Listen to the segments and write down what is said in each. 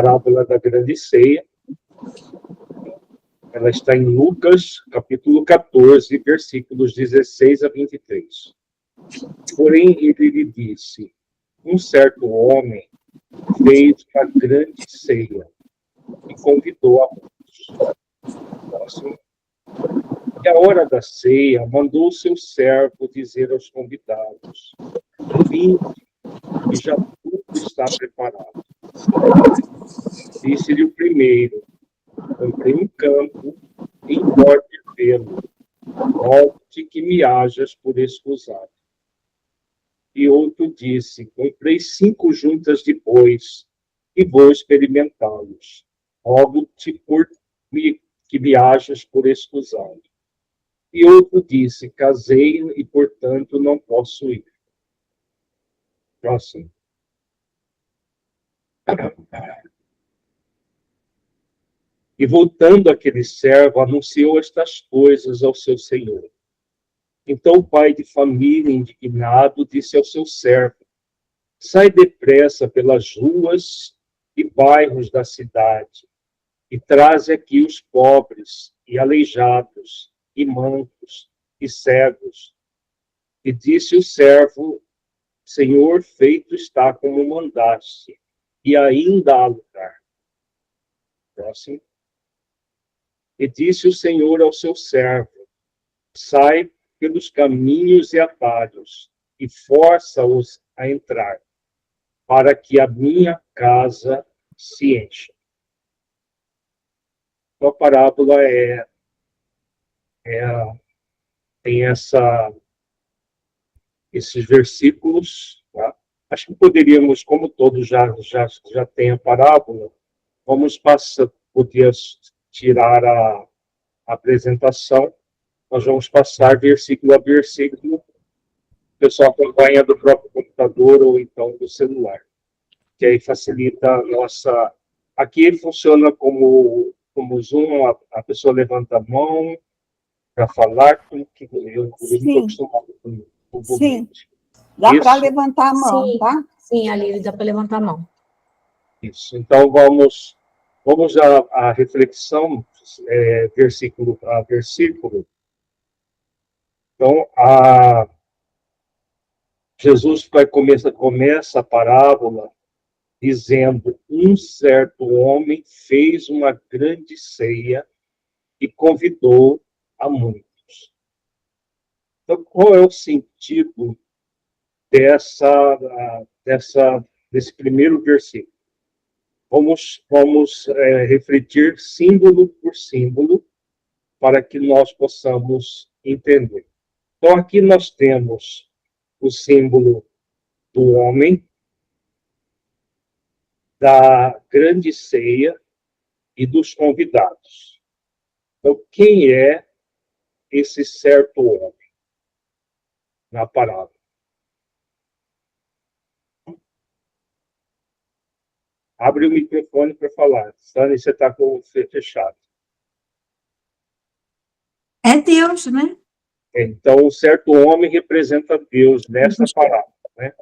Parábola da grande ceia. Ela está em Lucas, capítulo 14, versículos 16 a 23. Porém, ele lhe disse: um certo homem fez uma grande ceia e convidou a muitos. E à hora da ceia, mandou o seu servo dizer aos convidados: vinde, e já tudo está preparado. Disse-lhe o primeiro: comprei um campo, importa vê-lo, rogo-te que me hajas por escusado. E outro disse: comprei 5 juntas de bois e vou experimentá-los. Rogo-te que me hajas por escusado. E outro disse: casei e, portanto, não posso ir. Próximo. E voltando aquele servo, anunciou estas coisas ao seu senhor. Então o pai de família, indignado, disse ao seu servo: sai depressa pelas ruas e bairros da cidade e traze aqui os pobres e aleijados e mancos e cegos. E disse o servo: Senhor, feito está como mandaste, e ainda há lugar. Próximo. E disse o Senhor ao seu servo: sai pelos caminhos e atalhos, e força-os a entrar, para que a minha casa se encha. A parábola tem esses versículos. Tá? Acho que poderíamos, como todos já têm a parábola, poder tirar a apresentação. Nós vamos passar versículo a versículo. O pessoal acompanha do próprio computador ou então do celular, que aí facilita a nossa... Aqui ele funciona como Zoom, a pessoa levanta a mão para falar, que eu não estou acostumado com o Sim, dá para levantar a mão, sim, tá? Sim, ali dá para levantar a mão. Isso, então vamos à reflexão, versículo a versículo. Então, Jesus começa a parábola dizendo: um certo homem fez uma grande ceia e convidou a muitos. Então, qual é o sentido desse primeiro versículo? Vamos refletir símbolo por símbolo para que nós possamos entender. Então, aqui nós temos o símbolo do homem, da grande ceia e dos convidados. Então, quem é esse certo homem na parábola? Abre o microfone para falar. Sani, você está com o fechado. É Deus, né? Então, o certo homem representa Deus nessa parábola, né?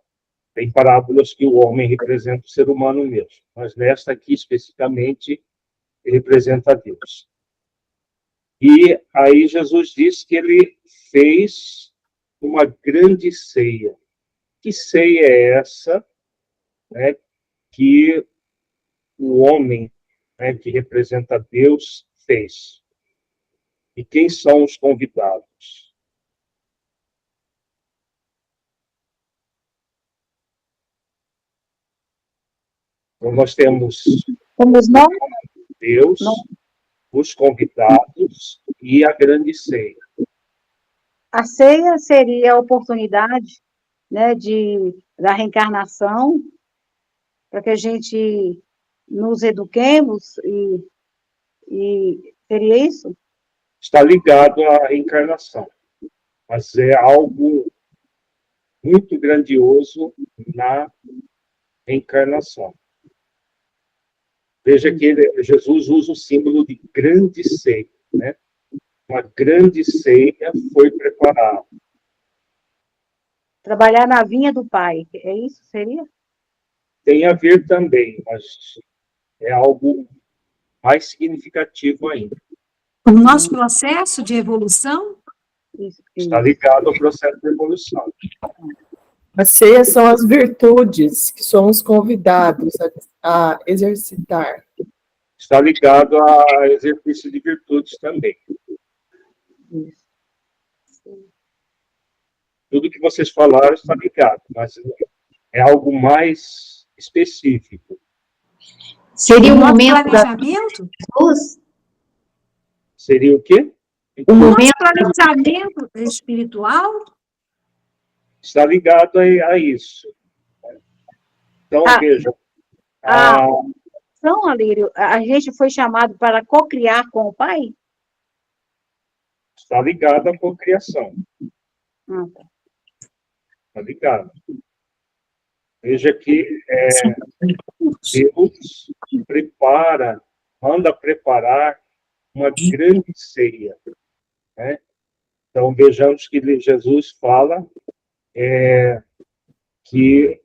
Tem parábolas que o homem representa o ser humano mesmo, mas nesta aqui, especificamente, ele representa Deus. E aí Jesus diz que ele fez uma grande ceia. Que ceia é essa, né, que o homem, né, que representa Deus, fez? E quem são os convidados? Então, nós temos Deus, os convidados e a grande ceia. A ceia seria a oportunidade, né, da reencarnação, para que a gente nos eduquemos e seria isso? Está ligado à reencarnação, mas é algo muito grandioso na reencarnação. Veja que Jesus usa o símbolo de grande ceia, né? Uma grande ceia foi preparada. Trabalhar na vinha do Pai, é isso? Seria? Tem a ver também, mas é algo mais significativo ainda. O nosso processo de evolução? Está ligado ao processo de evolução. A ceia são as virtudes que somos convidados a exercitar. Está ligado a exercício de virtudes também. Tudo que vocês falaram está ligado, mas é algo mais específico. Seria O o nosso momento da planejamento? luz? Seria o quê? O O nosso momento planejamento espiritual? Está ligado a isso. Então, veja. Então, Alírio, a gente foi chamado para cocriar com o Pai? Está ligado à cocriação. Tá. Está ligado. Veja que Deus manda preparar uma grande ceia. Né? Então, vejamos que Jesus fala que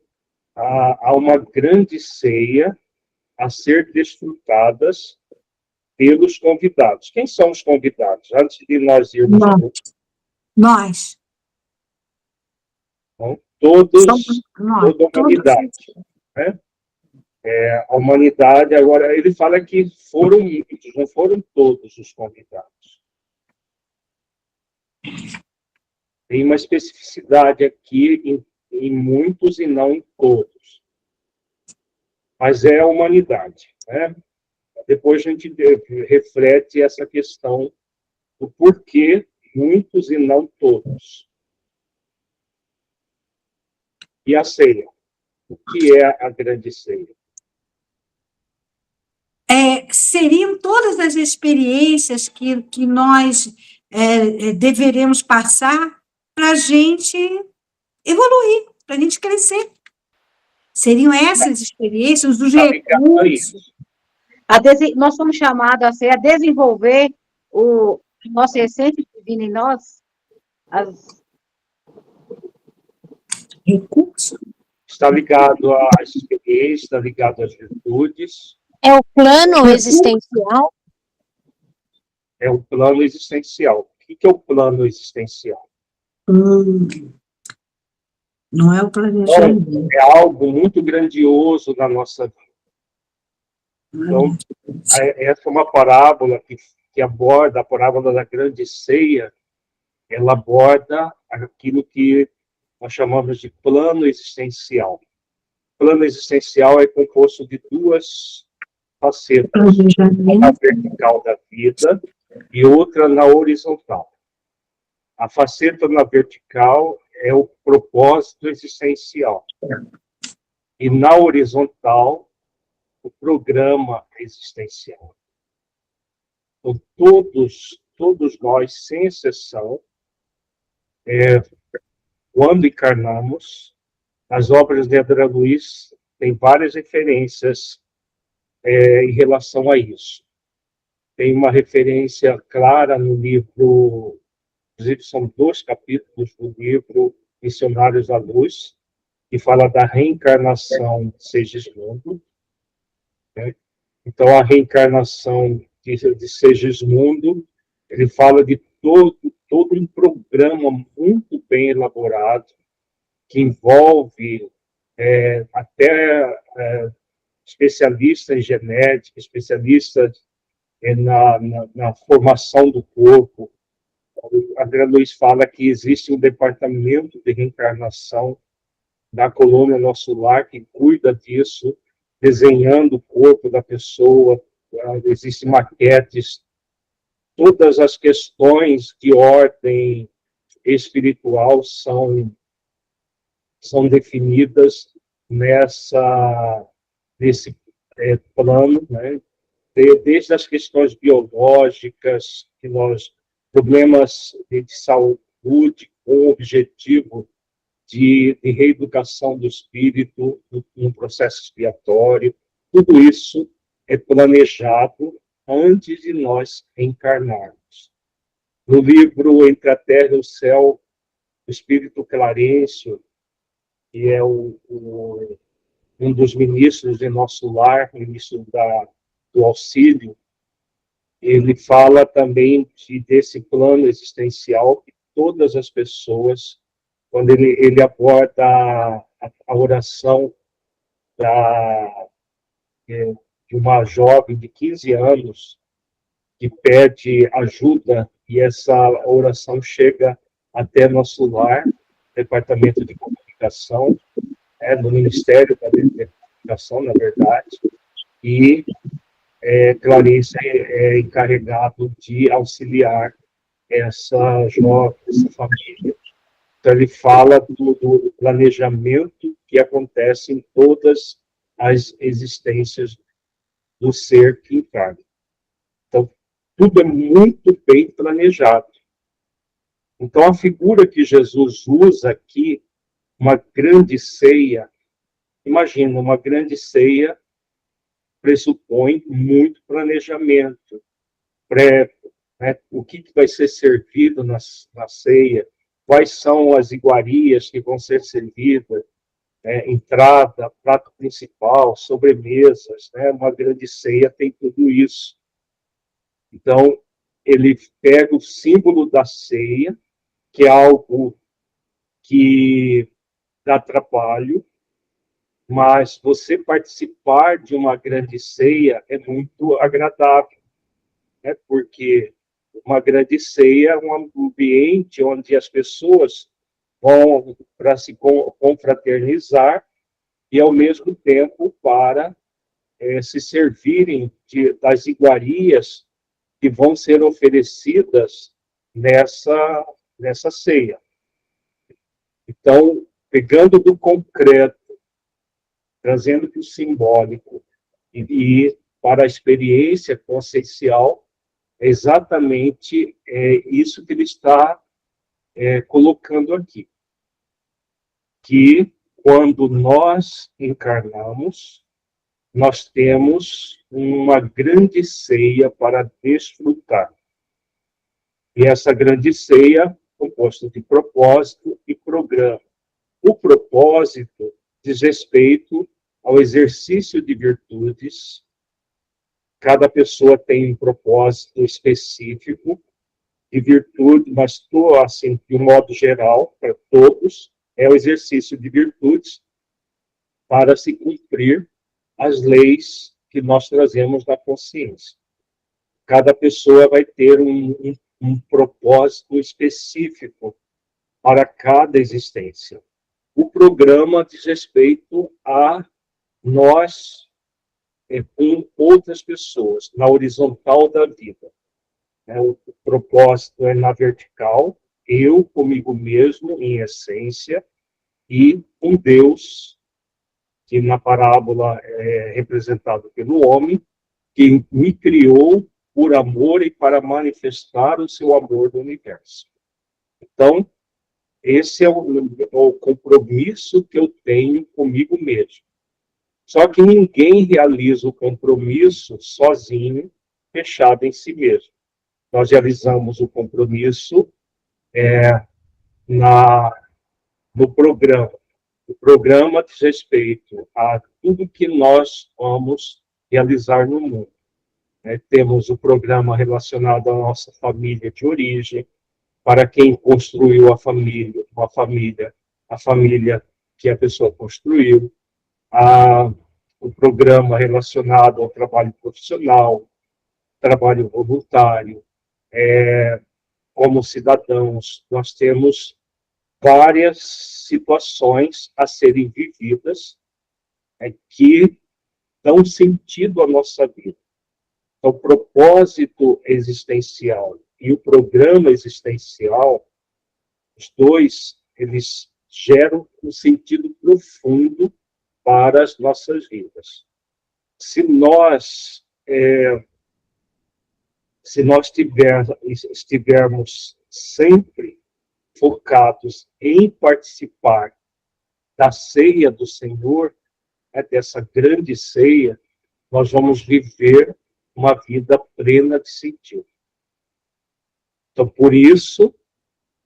há uma grande ceia a ser desfrutadas pelos convidados. Quem são os convidados? Antes de nós irmos Nós. Então, toda a Todos. humanidade. Né? A humanidade, agora, ele fala que foram muitos, não foram todos os convidados. Tem uma especificidade aqui em muitos e não em todos. Mas é a humanidade. Né? Depois a gente reflete essa questão do porquê muitos e não todos. E a ceia? O que é a grande ceia? Seriam todas as experiências que nós deveremos passar para a gente evoluir, para a gente crescer. Seriam essas experiências, os recursos. Nós somos chamados a desenvolver a nossa essência divina em nós. Recursos. Está ligado às experiências, está ligado às virtudes. É o plano existencial? É o plano existencial. O que é o plano existencial? Não é o planejamento. É algo muito grandioso na nossa vida. Então, essa é uma parábola que aborda, a parábola da grande ceia, ela aborda aquilo que nós chamamos de plano existencial. O plano existencial é composto de duas facetas, uma na vertical da vida e outra na horizontal. A faceta na vertical é o propósito existencial. E na horizontal, o programa existencial. Então, todos nós, sem exceção, quando encarnamos, as obras de André Luiz têm várias referências em relação a isso. Tem uma referência clara no livro, inclusive são 2 capítulos do livro Missionários da Luz, que fala da reencarnação de Segismundo. Né? Então, a reencarnação de Segismundo, ele fala de todo um programa muito bem elaborado, que envolve até especialistas em genética, especialistas na formação do corpo. André Luiz fala que existe um departamento de reencarnação da colônia Nosso Lar que cuida disso, desenhando o corpo da pessoa, existem maquetes, todas as questões de ordem espiritual são definidas nesse plano, né? Desde as questões biológicas, problemas de saúde com o objetivo de reeducação do espírito no processo expiatório, tudo isso é planejado antes de nós encarnarmos. No livro Entre a Terra e o Céu, o Espírito Clarencio, que é um um dos ministros de Nosso Lar, ministro do Auxílio, ele fala também desse plano existencial que todas as pessoas, quando ele aborda a oração de uma jovem de 15 anos que pede ajuda, e essa oração chega até Nosso Lar, Departamento de Comunicação, no Ministério da Comunicação, na verdade, e Clarice é encarregado de auxiliar essa jovem, essa família. Então, ele fala do planejamento que acontece em todas as existências do ser que encarna. Então, tudo é muito bem planejado. Então, a figura que Jesus usa aqui, uma grande ceia, imagina, uma grande ceia pressupõe muito planejamento prévio, né? O que vai ser servido na ceia, quais são as iguarias que vão ser servidas, entrada, prato principal, sobremesas, né? Uma grande ceia tem tudo isso. Então, ele pega o símbolo da ceia, que é algo que dá trabalho, mas você participar de uma grande ceia é muito agradável, né? Porque uma grande ceia é um ambiente onde as pessoas vão para se confraternizar e, ao mesmo tempo, para se servirem das iguarias que vão ser oferecidas nessa ceia. Então, pegando do concreto, trazendo para o simbólico e para a experiência consciencial, é exatamente isso que ele está colocando aqui. Que quando nós encarnamos, nós temos uma grande ceia para desfrutar. E essa grande ceia composta de propósito e programa. O propósito diz respeito ao exercício de virtudes. Cada pessoa tem um propósito específico de virtude, mas assim, de um modo geral, para todos, é o exercício de virtudes para se cumprir as leis que nós trazemos na consciência. Cada pessoa vai ter um propósito específico para cada existência. O programa diz respeito a nós com outras pessoas, na horizontal da vida. O propósito é na vertical, eu comigo mesmo, em essência, e um Deus, que na parábola é representado pelo homem, que me criou por amor e para manifestar o seu amor no universo. Então, esse é o compromisso que eu tenho comigo mesmo. Só que ninguém realiza o compromisso sozinho, fechado em si mesmo. Nós realizamos o compromisso no programa. O programa diz respeito a tudo que nós vamos realizar no mundo. Temos o programa relacionado à nossa família de origem, para quem construiu a família, a família que a pessoa construiu, o programa relacionado ao trabalho profissional, trabalho voluntário, como cidadãos, nós temos várias situações a serem vividas que dão sentido à nossa vida. Então, o propósito existencial e o programa existencial, os dois, eles geram um sentido profundo para as nossas vidas. Se nós estivermos sempre focados em participar da ceia do Senhor, dessa grande ceia, nós vamos viver uma vida plena de sentido. Então, por isso,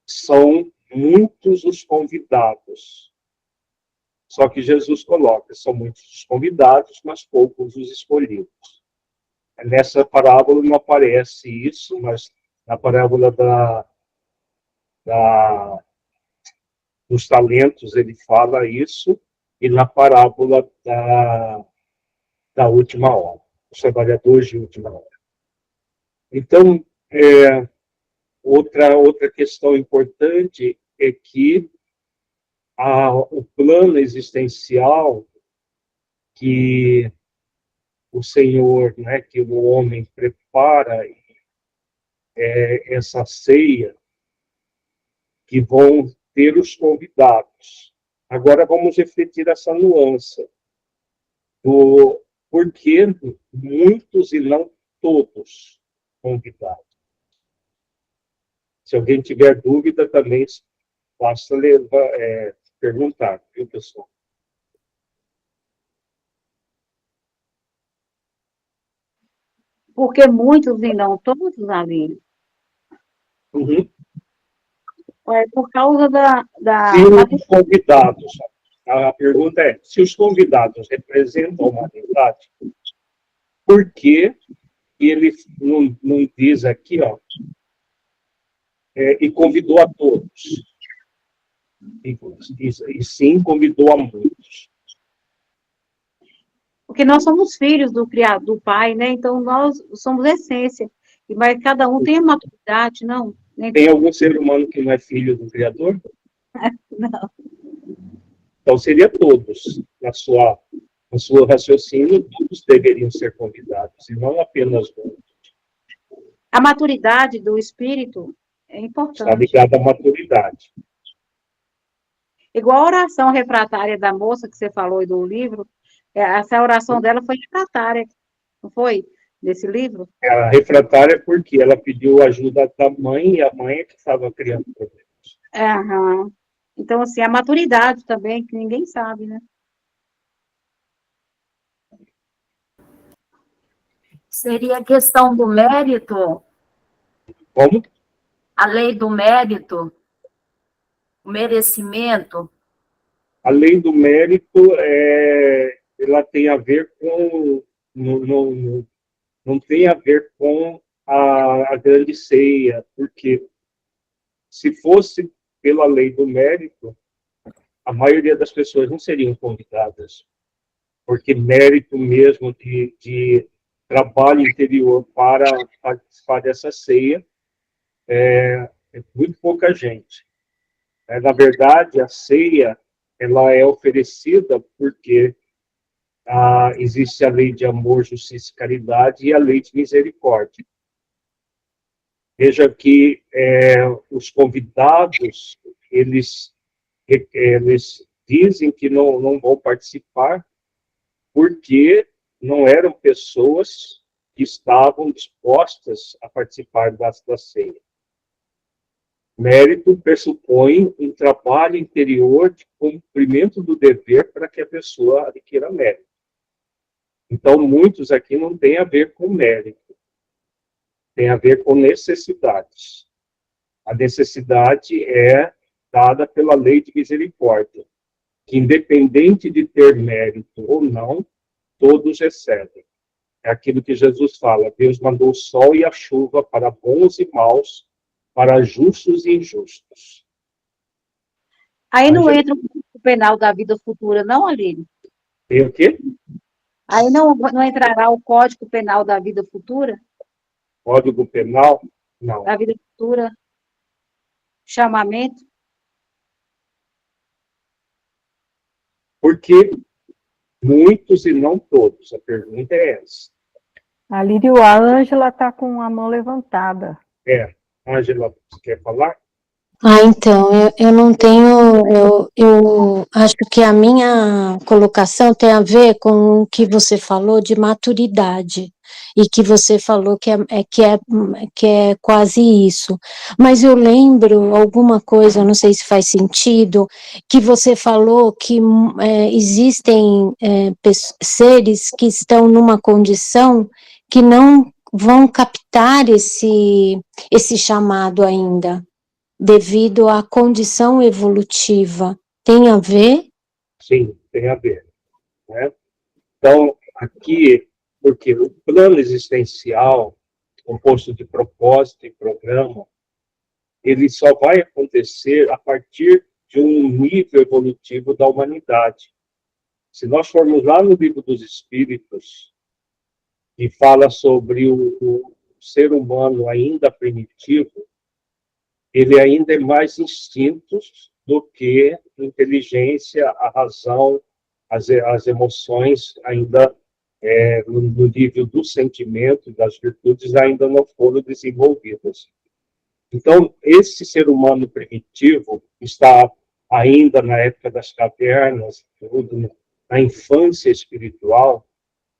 são muitos os convidados Só que Jesus coloca, são muitos os convidados, mas poucos os escolhidos. Nessa parábola não aparece isso, mas na parábola dos talentos ele fala isso, e na parábola da última hora, os trabalhadores de última hora. Então, outra questão importante é que o plano existencial que o Senhor, né, que o homem prepara, essa ceia, que vão ter os convidados. Agora vamos refletir essa nuance do porquê muitos e não todos convidados. Se alguém tiver dúvida, também basta perguntar, viu, pessoal? Porque muitos e não todos, Aline. Uhum. É por causa Se os convidados, a pergunta é, se os convidados representam a humanidade, por que ele não diz aqui, ó, e convidou a todos? E sim, convidou a muitos. Porque nós somos filhos do Criador, do Pai, né? Então, nós somos essência. Mas cada um tem a maturidade, não? Tem algum ser humano que não é filho do Criador? Não. Então, seria todos. No seu raciocínio, todos deveriam ser convidados, e não apenas um. A maturidade do espírito é Está importante. ligada à maturidade. Igual a oração refratária da moça que você falou do livro, essa oração dela foi refratária, não foi? Desse livro? A refratária é porque ela pediu ajuda da mãe, e a mãe é que estava criando problemas. Aham. Então, assim, a maturidade também, que ninguém sabe, né? Seria a questão do mérito, Como? a lei do mérito, o merecimento. A lei do mérito, ela tem a ver com... Não tem a ver com a grande ceia, porque se fosse pela lei do mérito, a maioria das pessoas não seriam convidadas, porque mérito mesmo de trabalho interior para participar dessa ceia é muito pouca gente. Na verdade, a ceia ela é oferecida porque existe a lei de amor, justiça e caridade e a lei de misericórdia. Veja que os convidados, eles dizem que não vão participar porque não eram pessoas que estavam dispostas a participar da ceia. Mérito pressupõe um trabalho interior de cumprimento do dever para que a pessoa adquira mérito. Então, muitos aqui não tem a ver com mérito, tem a ver com necessidades. A necessidade é dada pela lei de misericórdia, que independente de ter mérito ou não, todos recebem. É aquilo que Jesus fala, Deus mandou o sol e a chuva para bons e maus, para justos e injustos. Aí não entra o penal da vida futura, não, Aline? Tem o quê? Aí não entrará o Código Penal da vida futura? Código Penal? Não. Da vida futura? Chamamento? Porque muitos e não todos. A pergunta é essa. A Lírio, a Ângela está com a mão levantada. Ângela, você quer falar? Então, eu não tenho, eu acho que a minha colocação tem a ver com o que você falou de maturidade, e que você falou que é quase isso. Mas eu lembro alguma coisa, não sei se faz sentido, que você falou que existem seres que estão numa condição que não vão captar esse chamado ainda, devido à condição evolutiva. Tem a ver? Sim. tem a ver, né? Então, aqui, porque o plano existencial, composto de propósito e programa, ele só vai acontecer a partir de um nível evolutivo da humanidade. Se nós formos lá no Livro dos Espíritos, que fala sobre o ser humano ainda primitivo, ele ainda é mais instintos do que inteligência, a razão, as emoções ainda, no nível do sentimento, das virtudes, ainda não foram desenvolvidas. Então, esse ser humano primitivo está ainda na época das cavernas, na infância espiritual,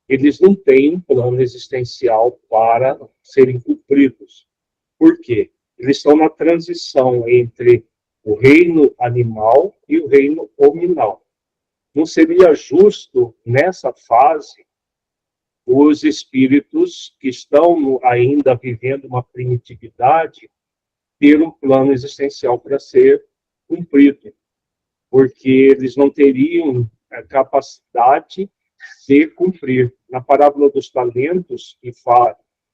eles não têm um plano existencial para serem cumpridos. Por quê? Eles estão na transição entre o reino animal e o reino hominal. Não seria justo, nessa fase, os espíritos que estão ainda vivendo uma primitividade ter um plano existencial para ser cumprido, porque eles não teriam a capacidade de cumprir. Na parábola dos talentos,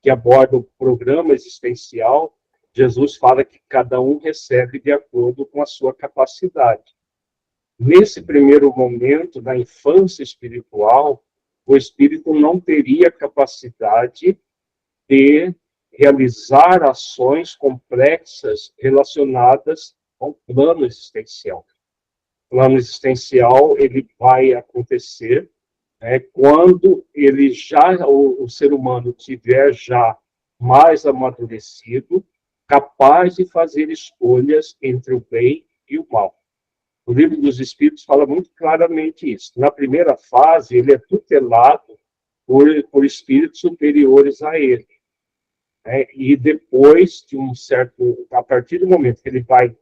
que aborda o programa existencial, Jesus fala que cada um recebe de acordo com a sua capacidade. Nesse primeiro momento, da infância espiritual, o espírito não teria capacidade de realizar ações complexas relacionadas ao plano existencial. O plano existencial ele vai acontecer quando o ser humano tiver já mais amadurecido, capaz de fazer escolhas entre o bem e o mal. O Livro dos Espíritos fala muito claramente isso. Na primeira fase, ele é tutelado por espíritos superiores a ele. E depois de a partir do momento que ele vai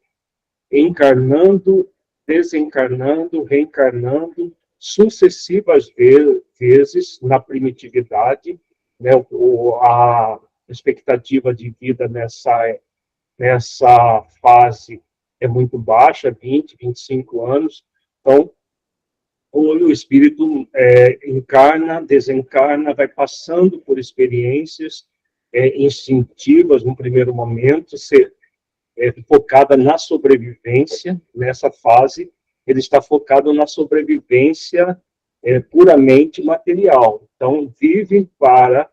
encarnando, desencarnando, reencarnando, sucessivas vezes na primitividade, né, a expectativa de vida nessa fase é muito baixa, 20, 25 anos. Então, o espírito encarna, desencarna, vai passando por experiências instintivas no primeiro momento, focada na sobrevivência. Nessa fase, ele está focado na sobrevivência puramente material. Então, vive para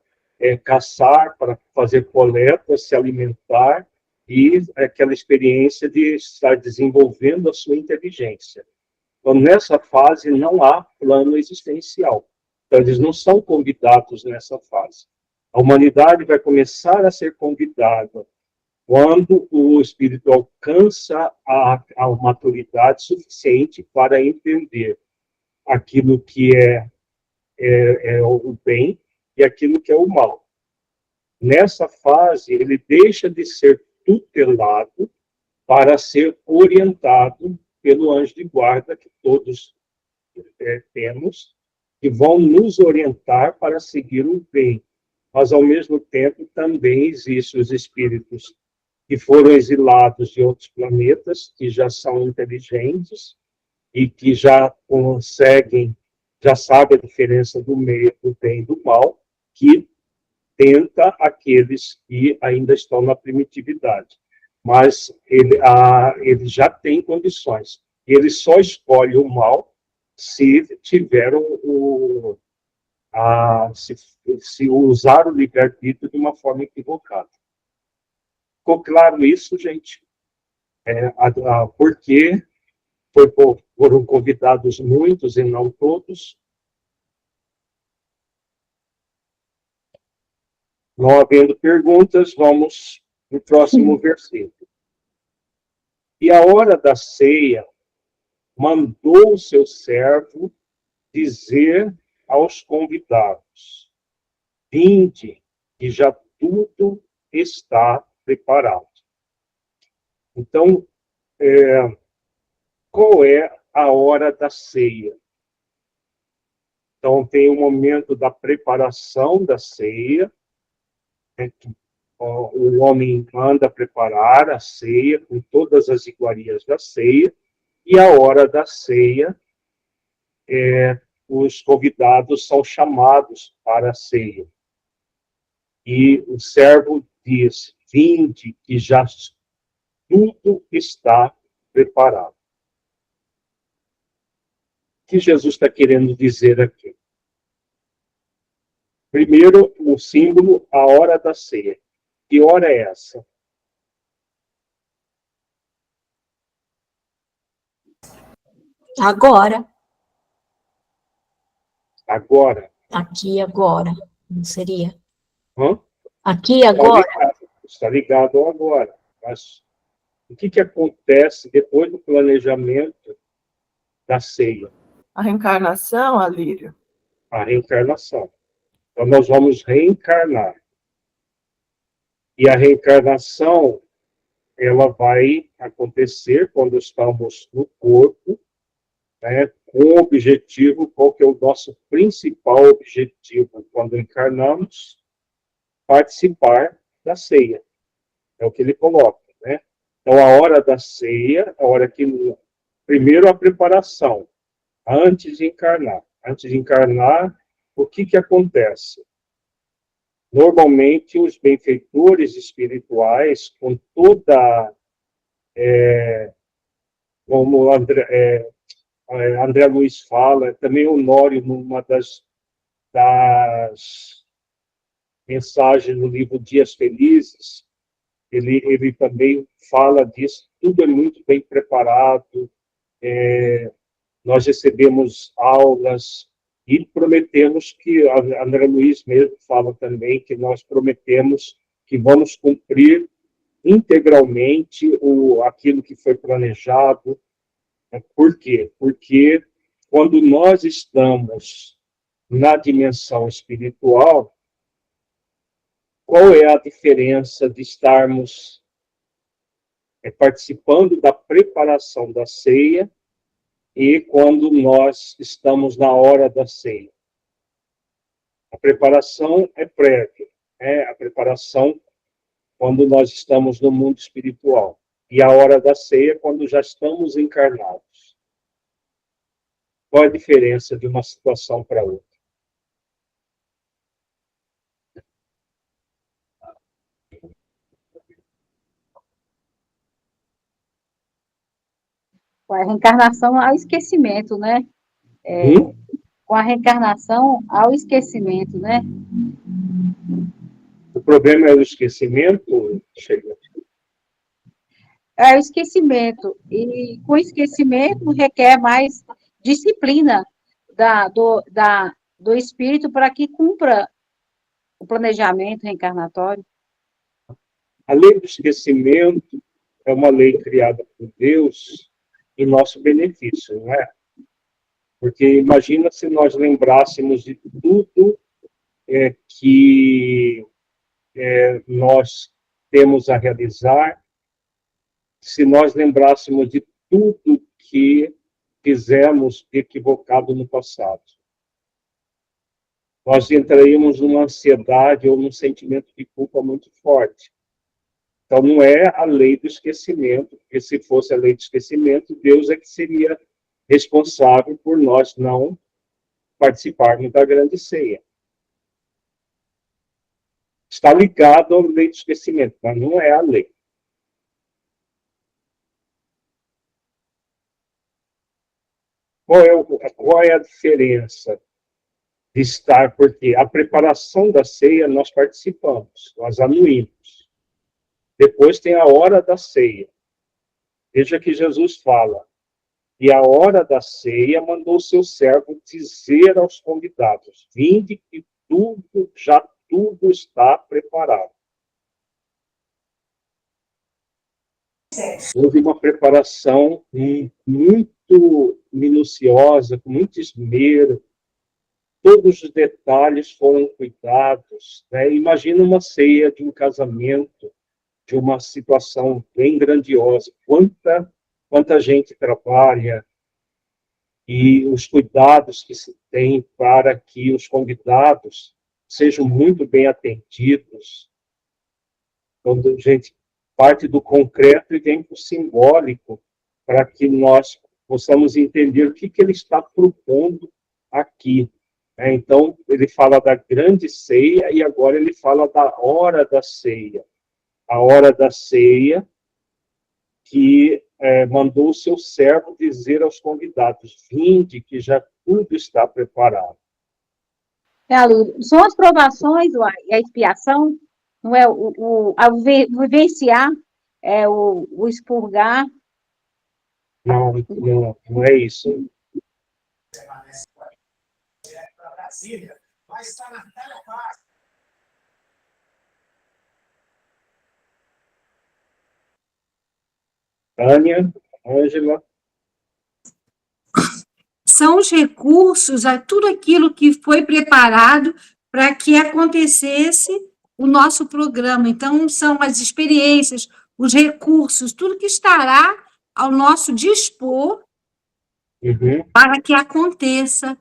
caçar, para fazer coleta, se alimentar, e aquela experiência de estar desenvolvendo a sua inteligência. Então, nessa fase, não há plano existencial. Então, eles não são convidados nessa fase. A humanidade vai começar a ser convidada quando o espírito alcança a maturidade suficiente para entender aquilo que é o bem e aquilo que é o mal. Nessa fase, ele deixa de ser tutelado para ser orientado pelo anjo de guarda, que todos temos, que vão nos orientar para seguir o bem. Mas, ao mesmo tempo, também existem os espíritos que foram exilados de outros planetas, que já são inteligentes e que já sabem a diferença do bem e do mal, que tenta aqueles que ainda estão na primitividade. Mas ele já tem condições. Ele só escolhe o mal se tiver se usar o livre-arbítrio de uma forma equivocada. Ficou claro isso, gente? Porque foram convidados muitos e não todos. Não havendo perguntas, vamos no próximo versículo. E a hora da ceia, mandou o seu servo dizer aos convidados: vinde, que já tudo está preparado. Então, qual é a hora da ceia? Então, tem o momento da preparação da ceia, que o homem manda preparar a ceia com todas as iguarias da ceia, e a hora da ceia os convidados são chamados para a ceia. E o servo diz: vinde, que já tudo está preparado. O que Jesus está querendo dizer aqui? Primeiro, o símbolo, a hora da ceia. Que hora é essa? Agora, Agora. aqui agora, não seria? Hã? Aqui agora, Está ligado ao agora. Mas o que acontece depois do planejamento da ceia? A reencarnação, Alírio. A reencarnação. Então, nós vamos reencarnar. E a reencarnação, ela vai acontecer quando estamos no corpo, né, com o objetivo, qual que é o nosso principal objetivo quando encarnamos? Participar da ceia. É o que ele coloca, né? Então, a hora da ceia, a hora que... Primeiro, a preparação, antes de encarnar. Antes de encarnar, o que acontece? Normalmente, os benfeitores espirituais, com toda... como André Luiz fala, também o Honório, numa das mensagens no livro Dias Felizes, ele também fala disso, tudo é muito bem preparado, nós recebemos aulas e prometemos que, André Luiz mesmo fala também, que nós prometemos que vamos cumprir integralmente aquilo que foi planejado. Por quê? Porque quando nós estamos na dimensão espiritual, qual é a diferença de estarmos participando da preparação da ceia e quando nós estamos na hora da ceia? A preparação é prévia, a preparação quando nós estamos no mundo espiritual. E a hora da ceia é quando já estamos encarnados. Qual é a diferença de uma situação para outra? Com a reencarnação ao esquecimento, né? Com a reencarnação ao esquecimento, né? O problema é o esquecimento, chega. É o esquecimento. E com esquecimento requer mais disciplina do espírito para que cumpra o planejamento reencarnatório. A lei do esquecimento é uma lei criada por Deus em nosso benefício, não é? Porque imagina se nós lembrássemos de tudo que nós temos a realizar, se nós lembrássemos de tudo que fizemos equivocado no passado. Nós entraríamos numa ansiedade ou num sentimento de culpa muito forte. Então, não é a lei do esquecimento, porque se fosse a lei do esquecimento, Deus é que seria responsável por nós não participarmos da grande ceia. Está ligado à lei do esquecimento, mas não é a lei. Qual é a diferença de estar? Porque a preparação da ceia nós participamos, nós anuímos. Depois tem a hora da ceia. Veja que Jesus fala: e a hora da ceia mandou seu servo dizer aos convidados: vinde que tudo está preparado. Houve uma preparação muito minuciosa, com muito esmero. Todos os detalhes foram cuidados, né? Imagina uma ceia de um casamento, de uma situação bem grandiosa. Quanta gente trabalha e os cuidados que se tem para que os convidados sejam muito bem atendidos. Quando a gente parte do concreto e vem para o simbólico, para que nós possamos entender o que ele está propondo aqui. Então, ele fala da grande ceia e agora ele fala da hora da ceia. A hora da ceia que mandou o seu servo dizer aos convidados: vinde, que já tudo está preparado. São as provações, a expiação, não é o vivenciar, o expurgar. Não é isso. Tânia, Ângela. São os recursos, tudo aquilo que foi preparado para que acontecesse o nosso programa. Então, são as experiências, os recursos, tudo que estará ao nosso dispor para que aconteça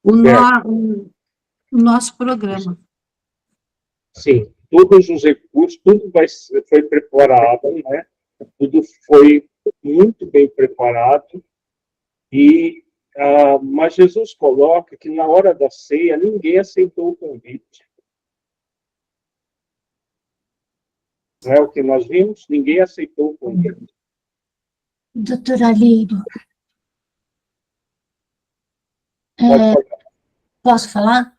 o nosso programa. Sim, todos os recursos, tudo foi preparado, né? Tudo foi muito bem preparado. Mas Jesus coloca que na hora da ceia ninguém aceitou o convite. Não é o que nós vimos? Ninguém aceitou o convite. Doutora Lírio, posso falar?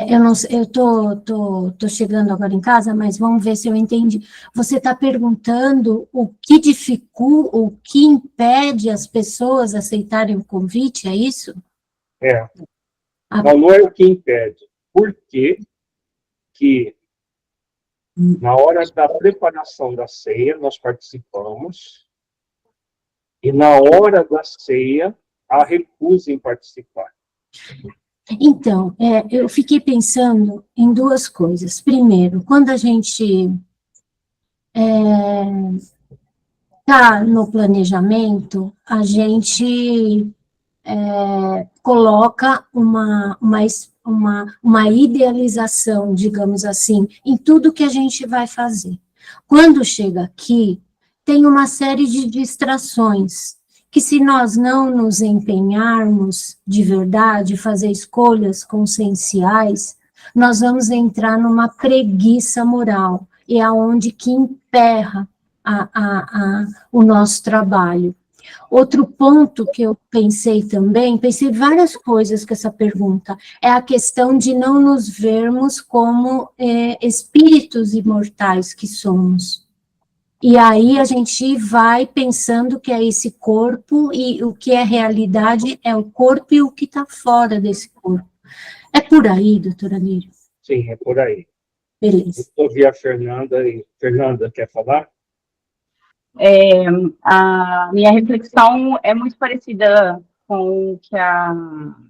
Eu não sei, eu tô chegando agora em casa, mas vamos ver se eu entendi. Você está perguntando o que dificulta, o que impede as pessoas aceitarem o convite, é isso? Não é o que impede. Por que na hora da preparação da ceia nós participamos e na hora da ceia há recusa em participar? Então, eu fiquei pensando em duas coisas. Primeiro, quando a gente está no planejamento, a gente coloca uma idealização, digamos assim, em tudo que a gente vai fazer. Quando chega aqui, tem uma série de distrações, que se nós não nos empenharmos de verdade, fazer escolhas conscienciais, nós vamos entrar numa preguiça moral, e é onde que emperra o nosso trabalho. Outro ponto que eu pensei várias coisas com essa pergunta, é a questão de não nos vermos como espíritos imortais que somos. E aí a gente vai pensando que é esse corpo, e o que é realidade é o corpo e o que está fora desse corpo. É por aí, doutora Lírio? Sim, é por aí. Beleza. Eu ouvi a Fernanda. Fernanda, quer falar? A minha reflexão é muito parecida com o que a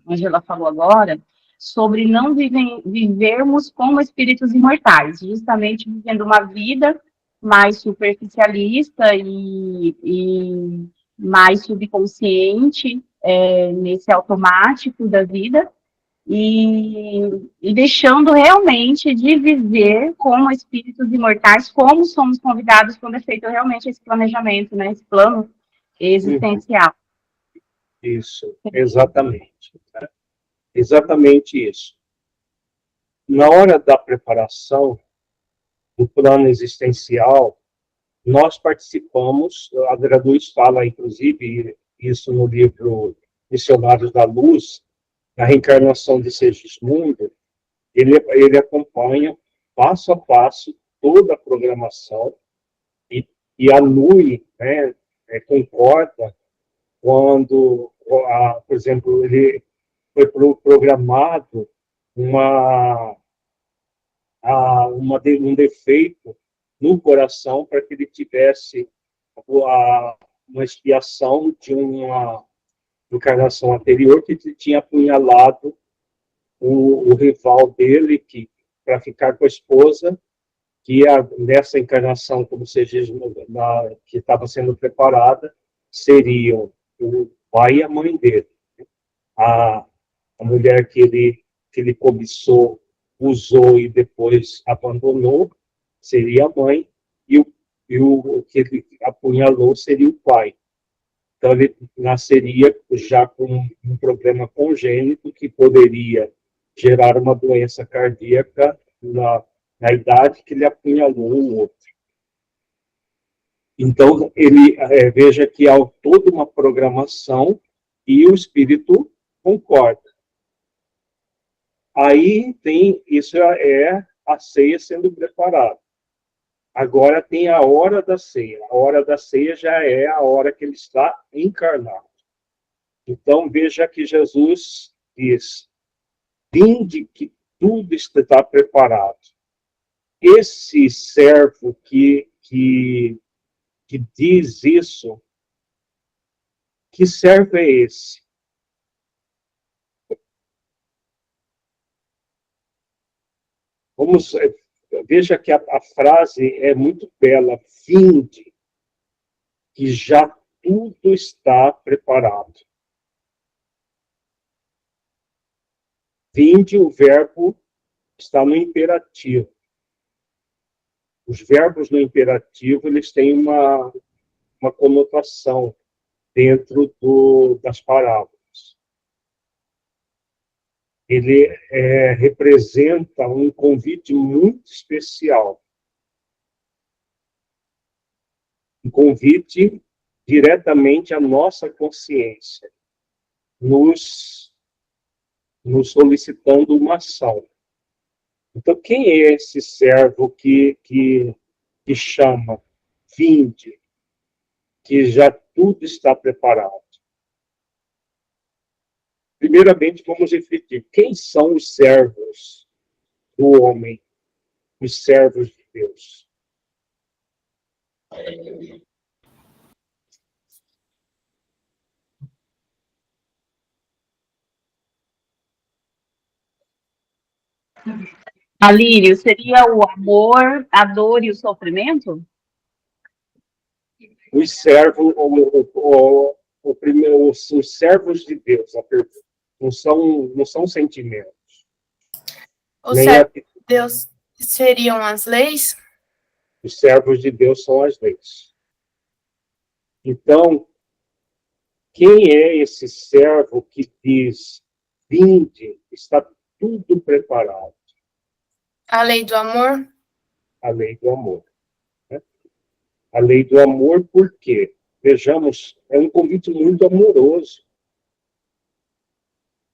Ângela falou agora, sobre não vivermos como espíritos imortais, justamente vivendo uma vida mais superficialista e mais subconsciente, nesse automático da vida, e deixando realmente de viver como espíritos imortais, como somos convidados quando é feito realmente esse planejamento, né, esse plano existencial. Isso, exatamente. Né? Exatamente isso. Na hora da preparação do plano existencial, nós participamos, a André Luiz fala, inclusive, isso no livro Missionários da Luz, a reencarnação de Segismundo, ele acompanha passo a passo toda a programação e anui, né, concorda quando, por exemplo, ele foi programado um defeito no coração para que ele tivesse uma expiação de uma encarnação anterior que tinha apunhalado o rival dele, para ficar com a esposa, que nessa encarnação, como Segismundo, que estava sendo preparada, seriam o pai e a mãe dele. A mulher que ele cobiçou, usou e depois abandonou, seria a mãe, e o que ele apunhalou seria o pai. Então, ele nasceria já com um problema congênito que poderia gerar uma doença cardíaca na idade que ele apunhalou o outro. Então, ele veja que há toda uma programação e o espírito concorda. Aí isso é a ceia sendo preparada. Agora tem a hora da ceia. A hora da ceia já é a hora que ele está encarnado. Então, veja que Jesus diz: vinde que tudo está preparado. Esse servo que diz isso, que servo é esse? Veja que a frase é muito bela: vinde, que já tudo está preparado. Vinde, o verbo está no imperativo. Os verbos no imperativo, eles têm uma conotação dentro das parábolas. Ele representa um convite muito especial. Um convite diretamente à nossa consciência, nos solicitando uma ação. Então, quem é esse servo que chama, vinde, que já tudo está preparado? Primeiramente, vamos refletir: quem são os servos do homem, os servos de Deus? Alírio, seria o amor, a dor e o sofrimento? Os servos, os servos de Deus, não são sentimentos. Os servos de Deus seriam as leis? Os servos de Deus são as leis. Então, quem é esse servo que diz: vinde, está tudo preparado? A lei do amor? A lei do amor. Né? A lei do amor, por quê? Vejamos, é um convite muito amoroso.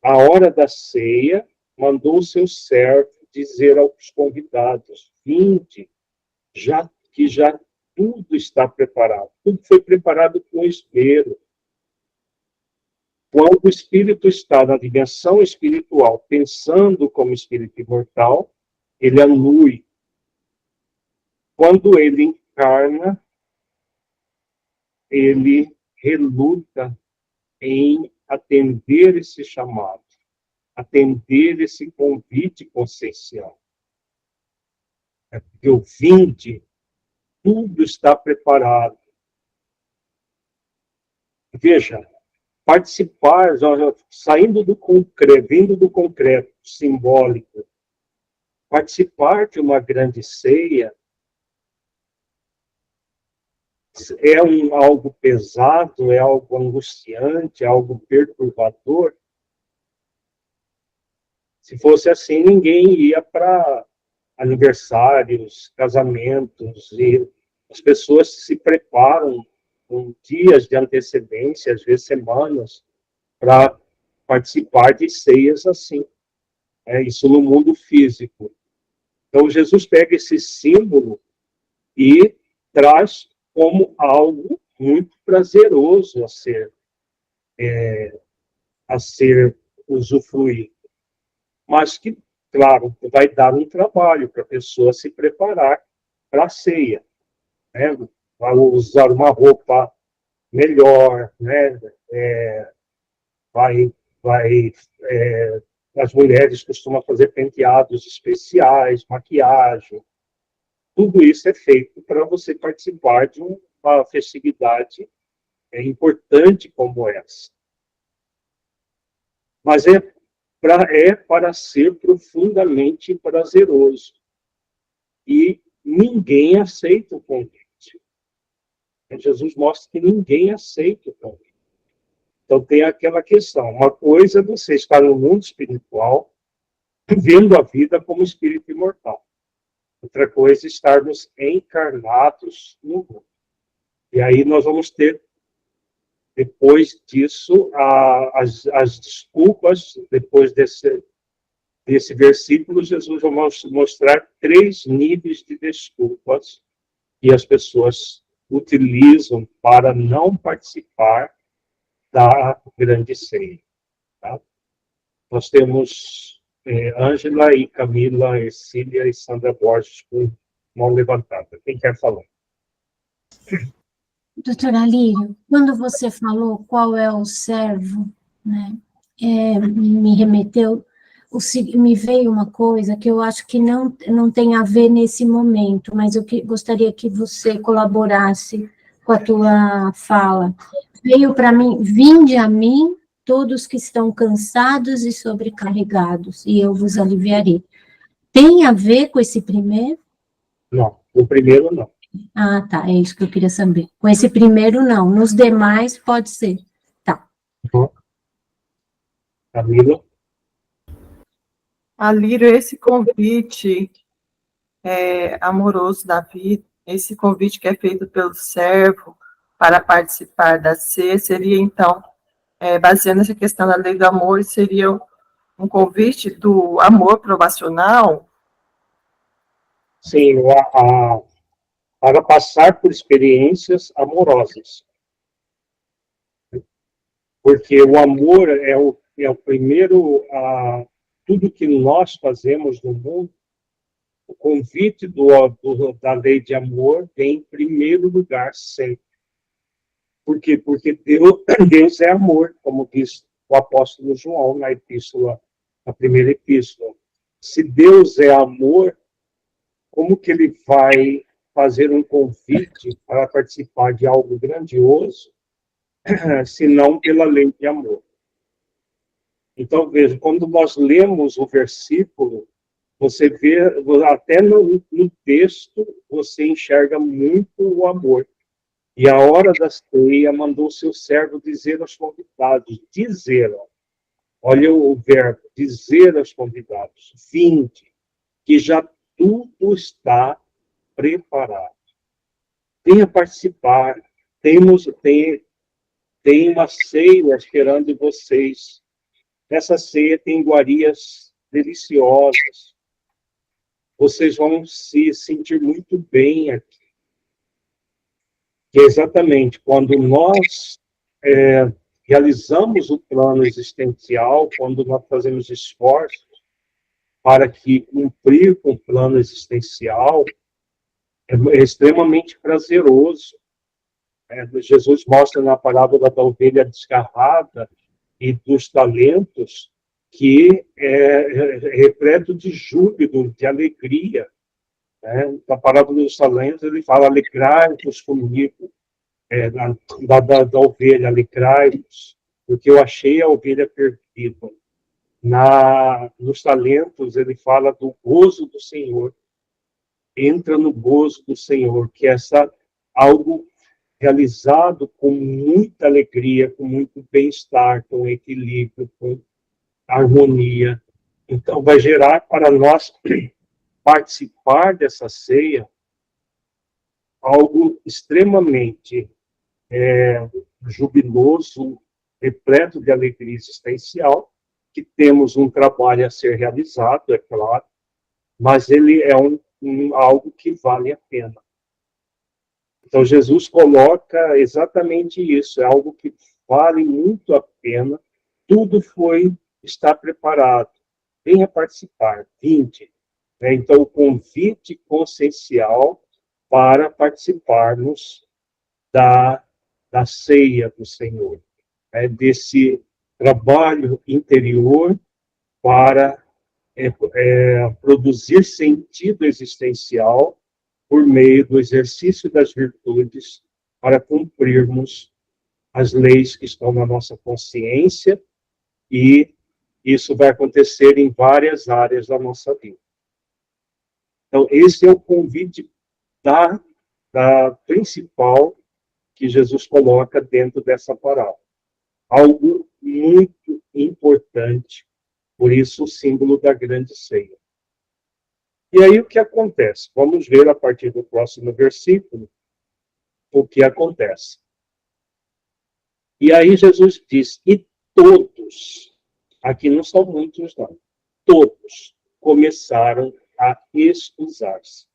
A hora da ceia, mandou o seu servo dizer aos convidados: vinde, que já tudo está preparado. Tudo foi preparado com esmero. Quando o espírito está na dimensão espiritual, pensando como espírito imortal, ele anui. Quando ele encarna, ele reluta em atender esse chamado, atender esse convite consciencial. Porque o vinde, tudo está preparado. Veja, participar, saindo do concreto, vindo do concreto simbólico, participar de uma grande ceia é algo pesado, é algo angustiante, é algo perturbador. Se fosse assim, ninguém ia para aniversários, casamentos, e as pessoas se preparam com dias de antecedência, às vezes semanas, para participar de ceias assim. Isso no mundo físico. Então, Jesus pega esse símbolo e traz como algo muito prazeroso a ser usufruído. Mas que, claro, vai dar um trabalho para a pessoa se preparar para a ceia. Né? Vai usar uma roupa melhor, né? As mulheres costumam fazer penteados especiais, maquiagem. Tudo isso é feito para você participar de uma festividade importante como essa. Mas é para ser profundamente prazeroso. E ninguém aceita o convite. Jesus mostra que ninguém aceita o convite. Então, tem aquela questão. Uma coisa é você estar no mundo espiritual, vivendo a vida como espírito imortal. Outra coisa é estarmos encarnados no mundo. E aí nós vamos ter, depois disso, as desculpas. Depois desse versículo, Jesus vai mostrar 3 níveis de desculpas que as pessoas utilizam para não participar da grande ceia. Tá? Nós temos Ângela e Camila, Ercília e Sandra Borges com mão levantada. Quem quer falar? Doutora Lírio, quando você falou qual é o servo, né, me remeteu, me veio uma coisa que eu acho que não tem a ver nesse momento, mas eu gostaria que você colaborasse com a tua fala. Veio para mim, vinde a mim, todos que estão cansados e sobrecarregados, e eu vos aliviarei. Tem a ver com esse primeiro? Não, o primeiro não. Ah, tá, é isso que eu queria saber. Com esse primeiro, não. Nos demais, pode ser. Tá. Camila? Lírio, esse convite amoroso da vida, esse convite que é feito pelo servo para participar da ceia, seria, então, baseando essa questão da lei do amor, seria um convite do amor provacional? Sim, para passar por experiências amorosas. Porque o amor é o primeiro, tudo que nós fazemos no mundo, o convite da lei de amor vem em primeiro lugar sempre. Por quê? Porque Deus é amor, como diz o apóstolo João na primeira epístola. Se Deus é amor, como que ele vai fazer um convite para participar de algo grandioso, se não pela lei de amor? Então, veja, quando nós lemos o versículo, você vê, até no texto, você enxerga muito o amor. E a hora da ceia mandou seu servo dizer aos convidados, olha o verbo, dizer aos convidados, vinde, que já tudo está preparado. Venha participar, tem uma ceia esperando vocês. Nessa ceia tem iguarias deliciosas. Vocês vão se sentir muito bem aqui. Que é exatamente quando nós realizamos o plano existencial, quando nós fazemos esforços para cumprir com o plano existencial, é extremamente prazeroso. Jesus mostra na parábola da ovelha desgarrada e dos talentos que é repleto de júbilo, de alegria. Na parábola dos talentos, ele fala, alegrai-vos comigo, da ovelha, alegrai-vos, porque eu achei a ovelha perdida. Nos talentos, ele fala do gozo do Senhor. Entra no gozo do Senhor, que é algo realizado com muita alegria, com muito bem-estar, com equilíbrio, com harmonia. Então, vai gerar para nós participar dessa ceia algo extremamente jubiloso, repleto de alegria existencial, que temos um trabalho a ser realizado, é claro, mas ele é algo que vale a pena. Então, Jesus coloca exatamente isso, é algo que vale muito a pena, tudo está preparado, venha participar, vinde. Então, o convite consciencial para participarmos da ceia do Senhor, desse trabalho interior para produzir sentido existencial por meio do exercício das virtudes para cumprirmos as leis que estão na nossa consciência, e isso vai acontecer em várias áreas da nossa vida. Então, esse é o convite da principal que Jesus coloca dentro dessa parábola. algo muito importante, por isso o símbolo da grande ceia. E aí o que acontece? Vamos ver a partir do próximo versículo o que acontece. E aí Jesus diz, e todos, aqui não são muitos não, todos começaram a excusar-se.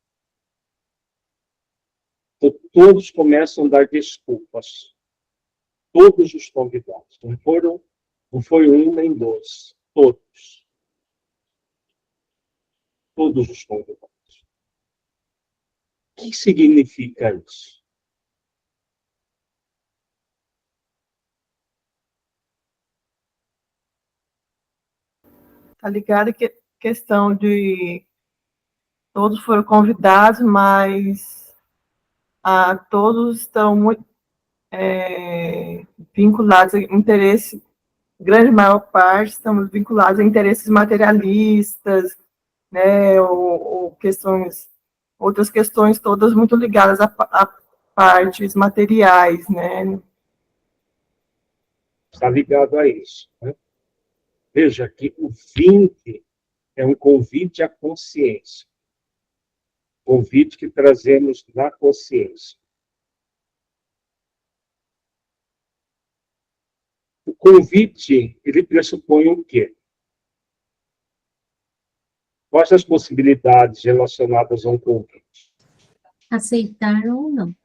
Então, todos começam a dar desculpas. Todos os convidados. Não foi um nem dois. Todos. Todos os convidados. O que significa isso? Tá ligado que questão de todos foram convidados, mas todos estão muito vinculados a interesse, grande maior parte, estamos vinculados a interesses materialistas, né, ou questões, outras questões todas muito ligadas a partes materiais, né? Está ligado a isso, né? Veja que o 20 é um convite à consciência. Convite que trazemos na consciência. O convite, ele pressupõe o quê? Quais as possibilidades relacionadas a um convite? Aceitar ou não.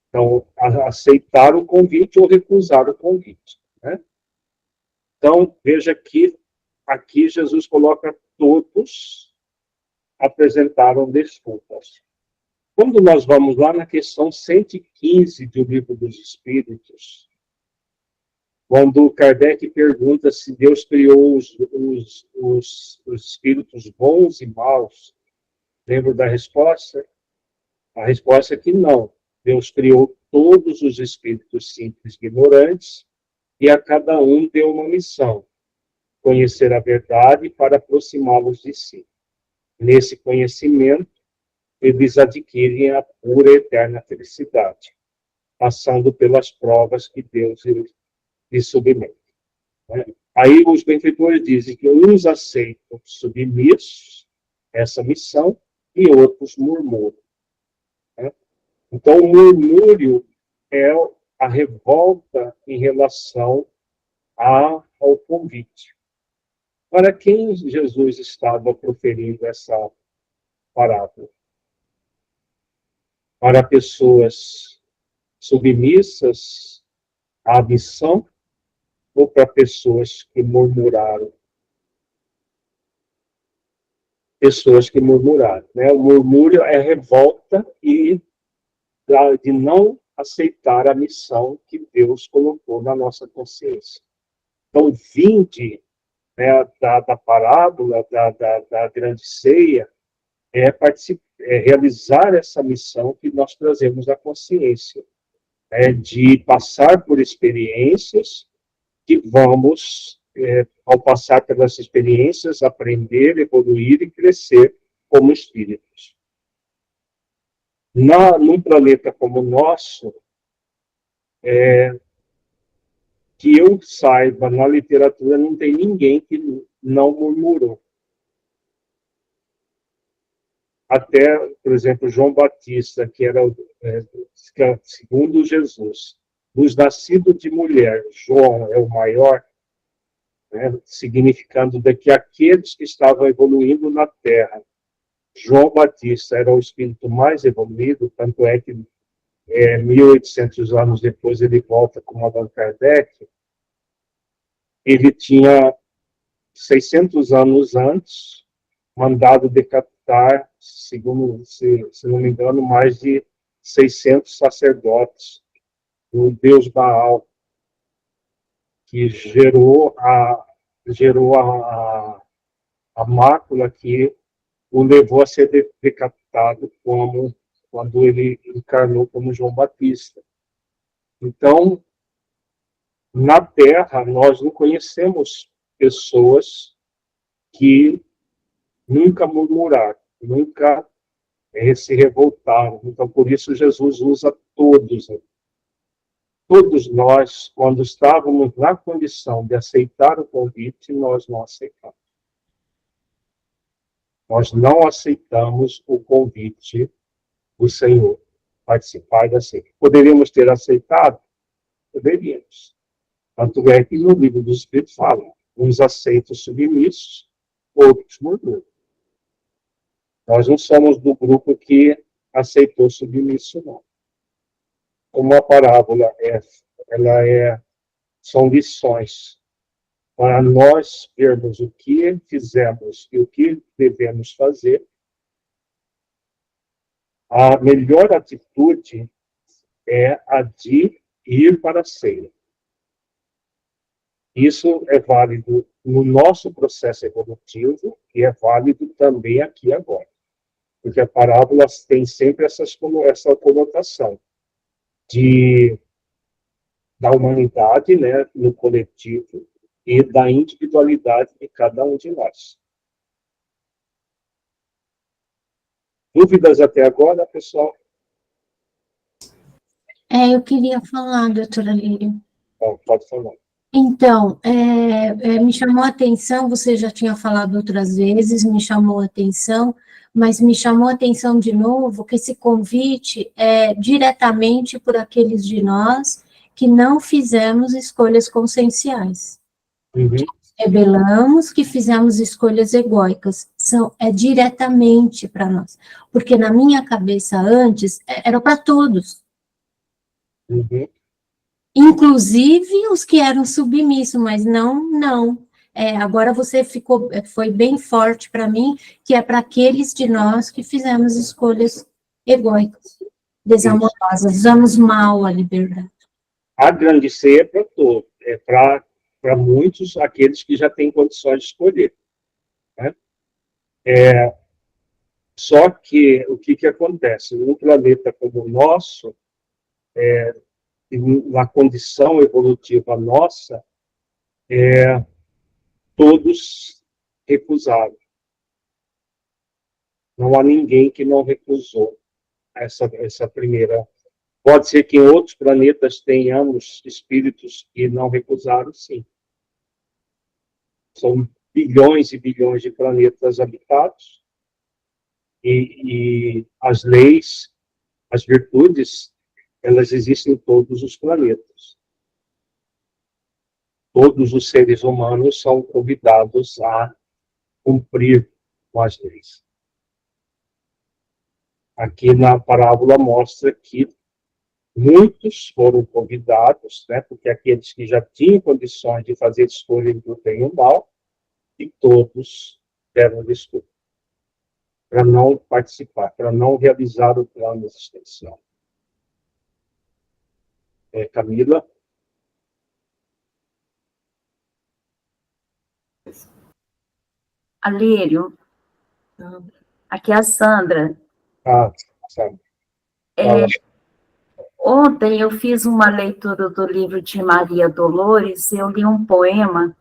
Então, aceitar o convite ou recusar o convite, né? Então, veja que aqui Jesus coloca todos apresentaram desculpas. Quando nós vamos lá na questão 115 do Livro dos Espíritos, quando Kardec pergunta se Deus criou os espíritos bons e maus, lembra da resposta? A resposta é que não. Deus criou todos os espíritos simples e ignorantes e a cada um deu uma missão, conhecer a verdade para aproximá-los de si. Nesse conhecimento, eles adquirem a pura e eterna felicidade, passando pelas provas que Deus lhes submete. Aí os benfeitores dizem que uns aceitam submissos essa missão e outros murmuram. Então, o murmúrio é a revolta em relação ao convite. Para quem Jesus estava proferindo essa parábola? Para pessoas submissas à missão ou para pessoas que murmuraram? Pessoas que murmuraram, né? O murmúrio é revolta e de não aceitar a missão que Deus colocou na nossa consciência. Então, vinde, né, da parábola, da grande ceia, é realizar essa missão que nós trazemos à consciência, de passar por experiências que vamos, ao passar pelas experiências, aprender, evoluir e crescer como espíritos. Num planeta como o nosso, que eu saiba, na literatura não tem ninguém que não murmurou. Até, por exemplo, João Batista, que era, segundo Jesus, dos nascidos de mulher, João é o maior, né, significando que aqueles que estavam evoluindo na Terra, João Batista era o espírito mais evoluído, tanto é que 1.800 anos depois ele volta com Allan Kardec. Ele tinha 600 anos antes mandado decapitar, segundo, se não me engano, mais de 600 sacerdotes do deus Baal, que gerou a mácula que o levou a ser decapitado quando ele encarnou como João Batista. Então, na Terra, nós não conhecemos pessoas que nunca murmuraram, nunca se revoltaram. Então, por isso, Jesus usa todos. todos nós, quando estávamos na condição de aceitar o convite, nós não aceitamos. Nós não aceitamos o convite do Senhor, participar da ceia. Poderíamos ter aceitado? Poderíamos. Tanto é que no livro dos Espíritos fala, uns aceitam submissos, outros murmuram. Nós não somos do grupo que aceitou submisso, não. Como a parábola são lições para nós vermos o que fizemos e o que devemos fazer. A melhor atitude é a de ir para a ceia. Isso é válido no nosso processo evolutivo e é válido também aqui agora. Porque a parábola tem sempre essa conotação da humanidade, né, no coletivo, e da individualidade de cada um de nós. Dúvidas até agora, pessoal? Eu queria falar, doutora Lírio. Bom, pode falar. Então, me chamou a atenção, você já tinha falado outras vezes, me chamou a atenção, mas me chamou a atenção de novo que esse convite é diretamente por aqueles de nós que não fizemos escolhas conscienciais. Uhum. Rebelamos, que fizemos escolhas egóicas. É diretamente para nós. Porque na minha cabeça antes, era para todos. Uhum. Inclusive os que eram submissos, mas não. Agora você foi bem forte para mim, que é para aqueles de nós que fizemos escolhas egóicas, desamorosas, usamos mal a liberdade. A grande ceia é para todos, é para muitos, aqueles que já têm condições de escolher. Né? Só que o que acontece? Num planeta como o nosso, na condição evolutiva nossa, todos recusaram. Não há ninguém que não recusou essa primeira. Pode ser que em outros planetas tenhamos espíritos que não recusaram, sim. São bilhões e bilhões de planetas habitados e as leis, as virtudes, elas existem em todos os planetas. Todos os seres humanos são convidados a cumprir com as leis. Aqui na parábola mostra que muitos foram convidados, né, porque aqueles que já tinham condições de fazer escolha do bem e do mal, e todos deram desculpa para não participar, para não realizar o plano existencial. Camila? Alírio, aqui é a Sandra. Sabe. Ontem eu fiz uma leitura do livro de Maria Dolores, eu li um poema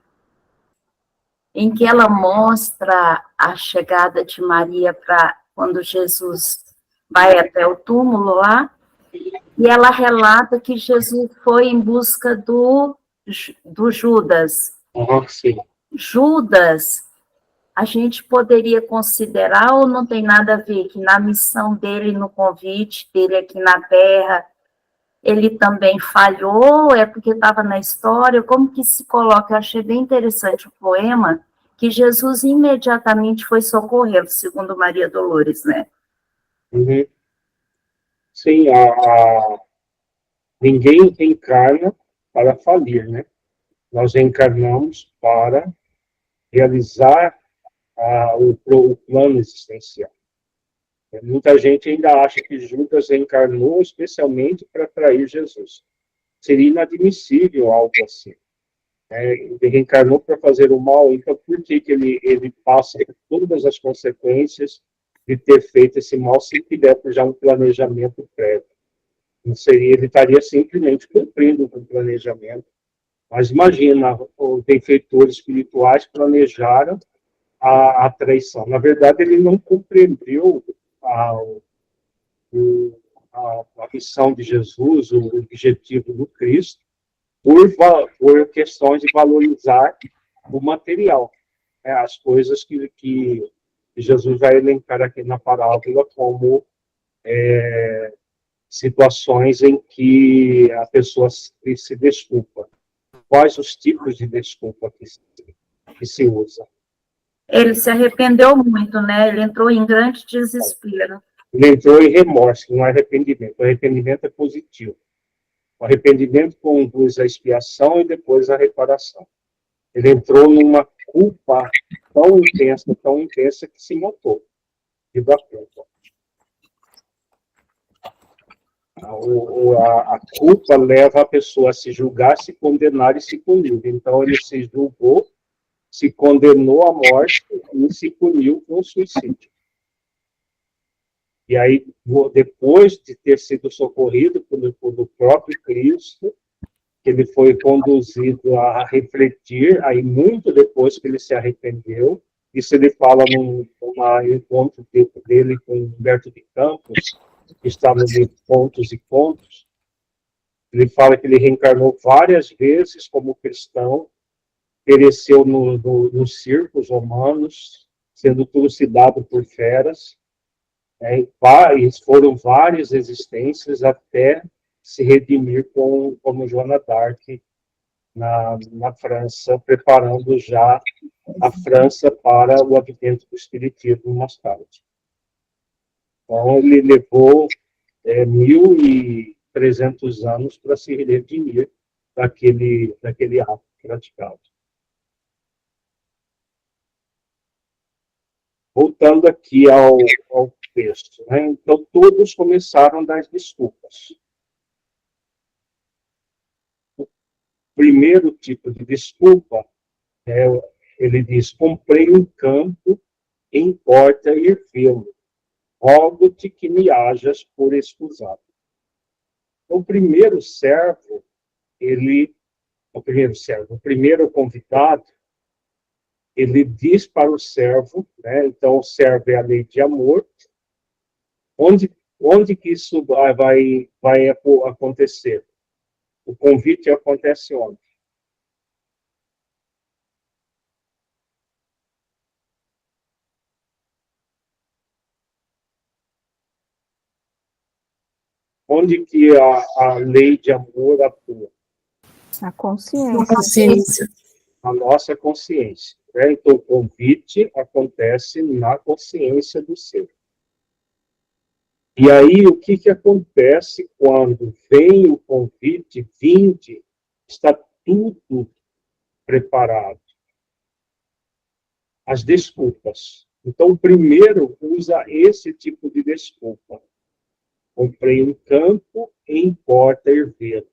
em que ela mostra a chegada de Maria para quando Jesus vai até o túmulo lá, e ela relata que Jesus foi em busca do Judas. Sim. Judas, a gente poderia considerar ou não tem nada a ver que na missão dele, no convite dele aqui na Terra, ele também falhou, é porque estava na história, como que se coloca? Eu achei bem interessante o poema, que Jesus imediatamente foi socorrê-lo, segundo Maria Dolores, né? Uhum. Sim, ninguém reencarna para falir, né? Nós reencarnamos para realizar o plano existencial. Muita gente ainda acha que Judas reencarnou especialmente para trair Jesus. Seria inadmissível algo assim. Ele reencarnou para fazer o mal, então por que ele passa por todas as consequências de ter feito esse mal se tiver já um planejamento prévio? Não seria, ele estaria simplesmente cumprindo com o planejamento. Mas imagina, os benfeitores espirituais planejaram a traição. Na verdade, ele não compreendeu a missão de Jesus, o objetivo do Cristo, por questões de valorizar o material, né? As coisas que Jesus vai elencar aqui na parábola como situações em que a pessoa se desculpa. Quais os tipos de desculpa que se usa? Ele se arrependeu muito, né? Ele entrou em grande desespero. Ele entrou em remorso, não é arrependimento. O arrependimento é positivo. O arrependimento conduz à expiação e depois à reparação. Ele entrou numa culpa tão intensa que se matou. E da culpa. A culpa leva a pessoa a se julgar, se condenar e se punir. Então, ele se julgou, se condenou à morte e se puniu com o suicídio. E aí, depois de ter sido socorrido pelo próprio Cristo, que ele foi conduzido a refletir, aí muito depois que ele se arrependeu, isso ele fala num encontro dele com Humberto de Campos, que está no livro Contos e Contos. Ele fala que ele reencarnou várias vezes como cristão, pereceu nos circos romanos, sendo trucidado por feras. Foram várias existências até se redimir como Joana d'Arc na França, preparando já a França para o advento do espiritismo mais tarde. Então, ele levou 1.300 anos para se redimir daquele ato praticado. Voltando aqui ao texto, né? Então, todos começaram das desculpas. O primeiro tipo de desculpa, ele diz: comprei um campo, importa ir vê-lo. Rogo-te que me hajas por escusado. O primeiro convidado, ele diz para o servo, né? Então o servo é a lei de amor. Onde que isso vai acontecer? O convite acontece onde? Onde que a lei de amor atua? A consciência. A nossa consciência. Né? Então, o convite acontece na consciência do ser. E aí, o que acontece quando vem o convite, vinde, está tudo preparado. As desculpas. Então, o primeiro usa esse tipo de desculpa. Comprei um campo, importa ir vê-lo.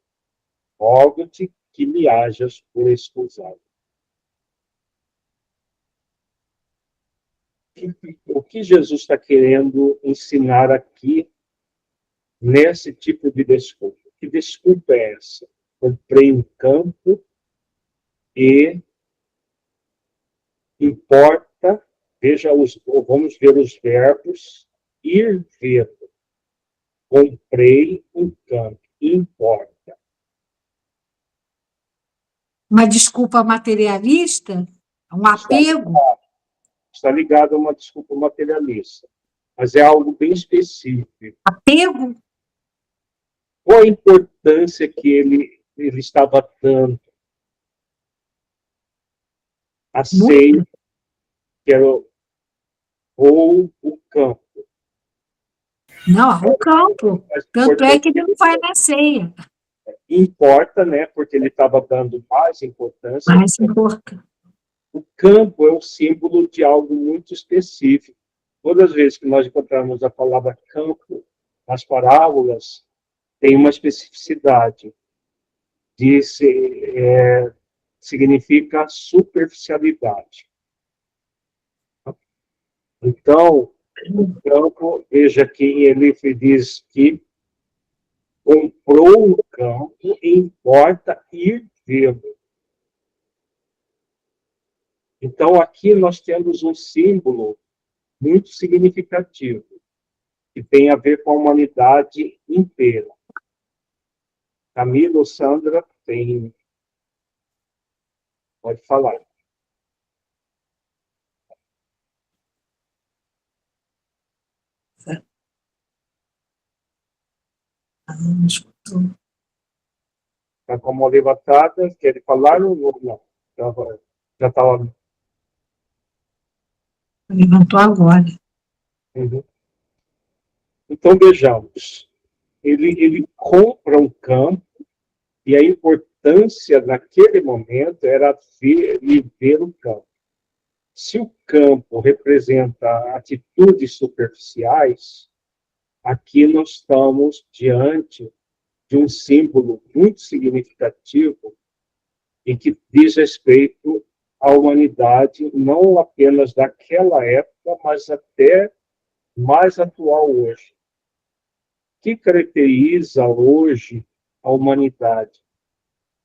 Rogo-te que me hajas por escusado. O que Jesus está querendo ensinar aqui nesse tipo de desculpa? Que desculpa é essa? Comprei um campo e importa, vamos ver os verbos, ir ver. Comprei um campo, importa. Uma desculpa materialista? Um apego? Está ligado a uma desculpa materialista. Mas é algo bem específico. Apego? Qual a importância que ele estava dando a ceia, que era ou o campo? Não, o campo. Tanto é que ele não vai na ceia. Importa, né? Porque ele estava dando mais importância. Mais importante. O campo é um símbolo de algo muito específico. Todas as vezes que nós encontramos a palavra campo nas parábolas, tem uma especificidade. Significa superficialidade. Então, o campo, veja que ele diz que comprou o campo e importa ir vê-lo. Então, aqui nós temos um símbolo muito significativo. que tem a ver com a humanidade inteira. Camila ou Sandra tem... Pode falar. Está com a mão levantada, quer falar ou não? Já estava... Levantou agora. Uhum. Então, vejamos. Ele compra um campo e a importância naquele momento era viver o campo. Se o campo representa atitudes superficiais, aqui nós estamos diante de um símbolo muito significativo e que diz respeito à humanidade, não apenas daquela época, mas até mais atual hoje. O que caracteriza hoje a humanidade?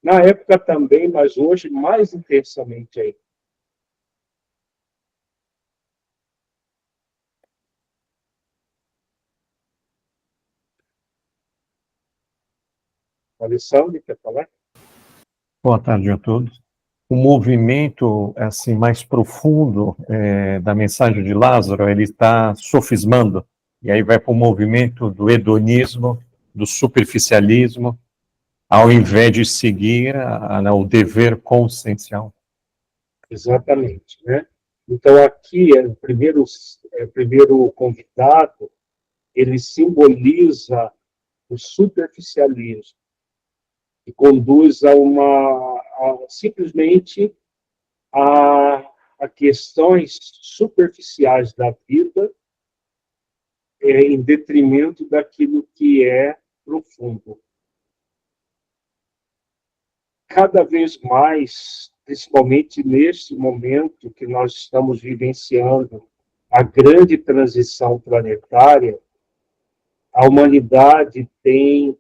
Na época também, mas hoje mais intensamente ainda. Alessandro, quer falar? Boa tarde a todos. O movimento assim mais profundo da mensagem de Lázaro, ele está sofismando, e aí vai para o movimento do hedonismo, do superficialismo, ao invés de seguir o dever consciencial. Exatamente, né? Então, aqui, o primeiro convidado, ele simboliza o superficialismo, que conduz simplesmente a questões superficiais da vida, em detrimento daquilo que é profundo. Cada vez mais, principalmente neste momento que nós estamos vivenciando a grande transição planetária, a humanidade tem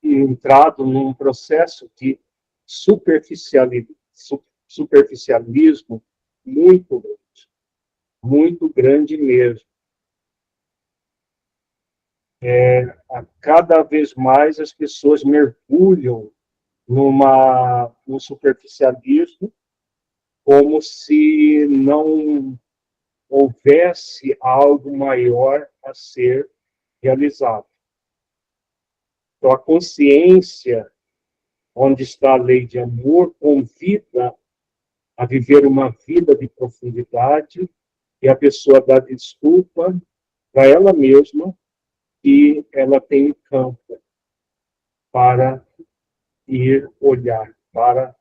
entrado num processo de superficialismo muito grande mesmo. Cada vez mais as pessoas mergulham no superficialismo, como se não houvesse algo maior a ser realizado. Então, a consciência, onde está a lei de amor, convida a viver uma vida de profundidade, e a pessoa dá desculpa para ela mesma que ela tem um campo para ir olhar, para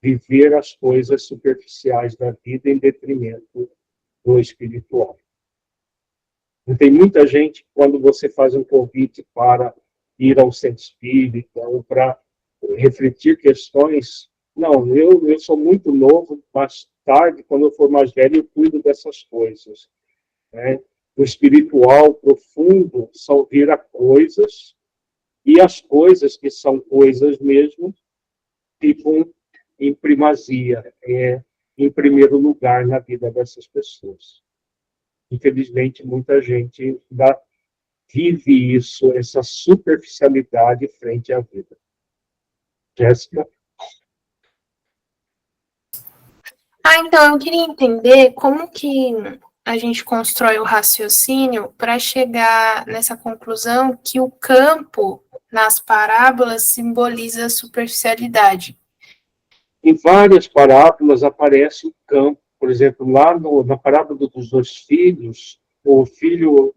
viver as coisas superficiais da vida em detrimento do espiritual. E tem muita gente, quando você faz um convite para ir ao centro espírita ou para refletir questões, não, eu sou muito novo, mais tarde, quando eu for mais velho, eu cuido dessas coisas. Né? O espiritual profundo só vira coisas, e as coisas que são coisas mesmo ficam em primazia, em primeiro lugar na vida dessas pessoas. Infelizmente, muita gente ainda vive isso, essa superficialidade frente à vida. Jéssica? Então, eu queria entender como que a gente constrói o raciocínio para chegar nessa conclusão que o campo, nas parábolas, simboliza a superficialidade. Em várias parábolas aparece o campo. Por exemplo, lá na parábola dos 2 filhos, o filho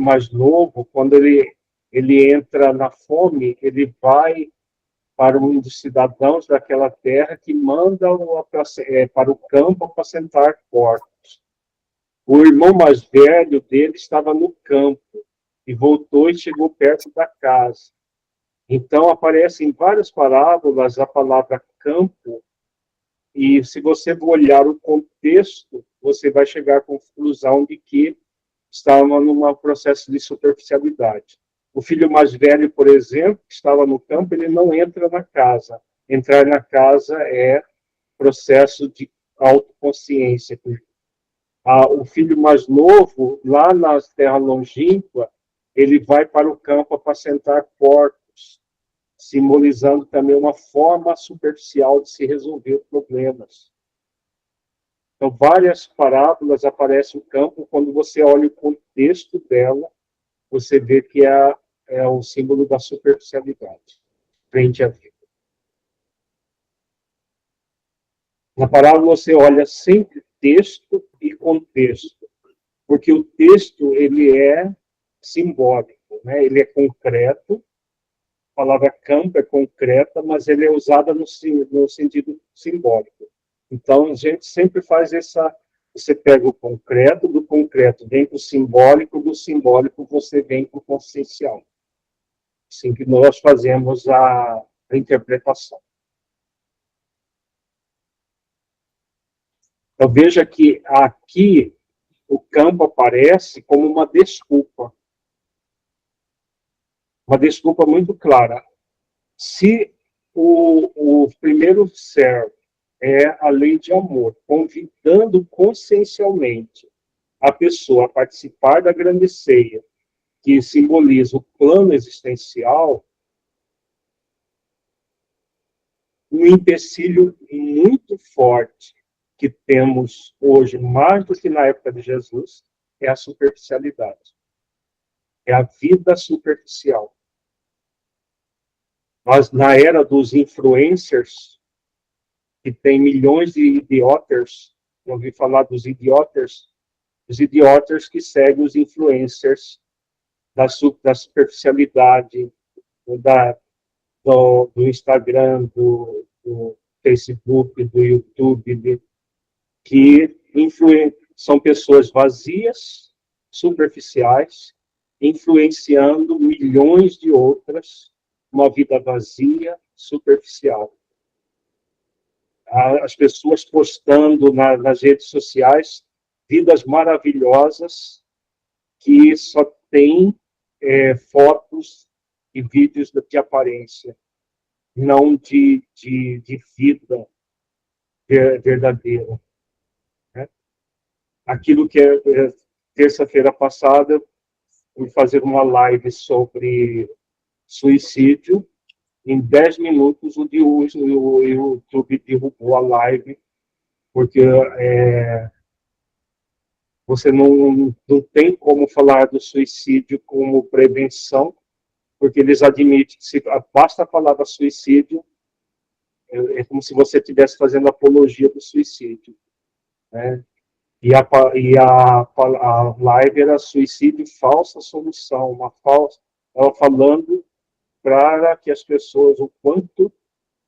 mais novo, quando ele entra na fome, ele vai para um dos cidadãos daquela terra que manda para o campo apacentar porcos. O irmão mais velho dele estava no campo e voltou e chegou perto da casa. Então, aparece em várias parábolas a palavra campo, e se você olhar o contexto, você vai chegar à conclusão de que estava num processo de superficialidade. O filho mais velho, por exemplo, que estava no campo, ele não entra na casa. Entrar na casa é processo de autoconsciência, O filho mais novo, lá na terra longínqua, ele vai para o campo apacentar porcos, simbolizando também uma forma superficial de se resolver problemas. Então, várias parábolas aparecem no campo, quando você olha o contexto dela, você vê que é o símbolo da superficialidade frente à vida. Na parábola você olha sempre texto e contexto, porque o texto ele é simbólico, né? Ele é concreto, a palavra campo é concreta, mas ele é usada no sentido simbólico. Então, a gente sempre faz você pega o concreto, do concreto vem para o simbólico, do simbólico você vem para o consciencial. Assim que nós fazemos a interpretação. Então, veja que aqui o campo aparece como uma desculpa. Uma desculpa muito clara. Se o primeiro servo é a lei de amor, convidando consciencialmente a pessoa a participar da grande ceia, que simboliza o plano existencial, um empecilho muito forte que temos hoje, mais do que na época de Jesus, é a superficialidade. É a vida superficial. Nós, na era dos influencers, que tem milhões de idiotas, eu ouvi falar dos idiotas que seguem os influencers da superficialidade, do Instagram, do Facebook, do YouTube, que são pessoas vazias, superficiais, influenciando milhões de outras, uma vida vazia, superficial. As pessoas postando nas redes sociais vidas maravilhosas que só têm fotos e vídeos de aparência, não de vida verdadeira. Né? Aquilo que terça-feira passada, fui fazer uma live sobre suicídio. Em 10 minutos, o YouTube derrubou a live, porque você não tem como falar do suicídio como prevenção, porque eles admitem que basta a palavra suicídio, é como se você estivesse fazendo apologia do suicídio. Né? E a live era suicídio falsa solução, ela falando para que as pessoas, o quanto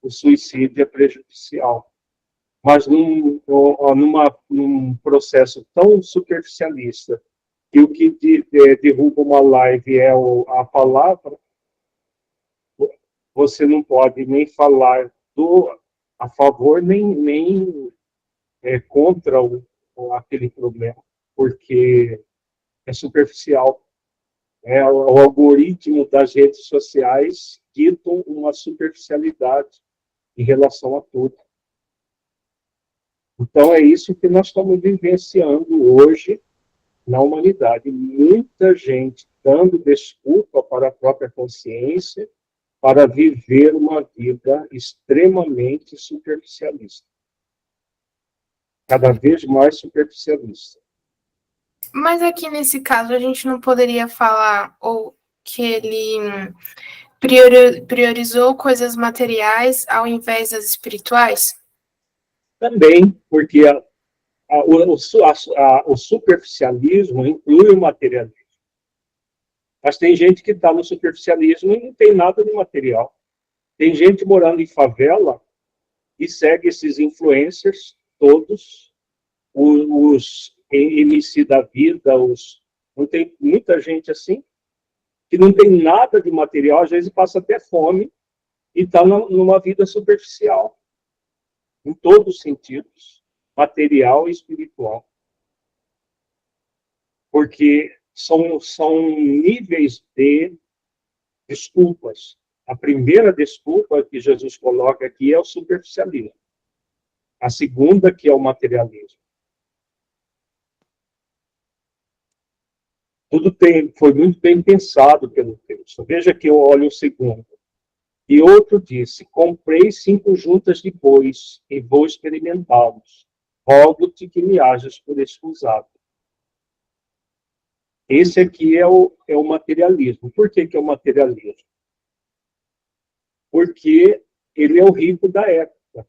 o suicídio é prejudicial. Mas num processo tão superficialista, que o que derruba uma live é a palavra, você não pode nem falar a favor, nem contra aquele problema, porque é superficial. O algoritmo das redes sociais ditam uma superficialidade em relação a tudo. Então, é isso que nós estamos vivenciando hoje na humanidade. Muita gente dando desculpa para a própria consciência para viver uma vida extremamente superficialista. Cada vez mais superficialista. Mas aqui nesse caso a gente não poderia falar ou que ele priorizou coisas materiais ao invés das espirituais? Também, porque o superficialismo inclui o materialismo. Mas tem gente que está no superficialismo e não tem nada de material. Tem gente morando em favela e segue esses influencers todos, os MC da vida, não tem muita gente assim, que não tem nada de material, às vezes passa até fome e está numa vida superficial, em todos os sentidos, material e espiritual. Porque são níveis de desculpas. A primeira desculpa que Jesus coloca aqui é o superficialismo. A segunda, que é o materialismo. foi muito bem pensado pelo texto. Veja que eu olho o segundo. E outro disse: comprei 5 juntas de bois e vou experimentá-los. Rogo-te que me hajas por excusado. Esse aqui é o materialismo. Por que é o materialismo? Porque ele é o rico da época.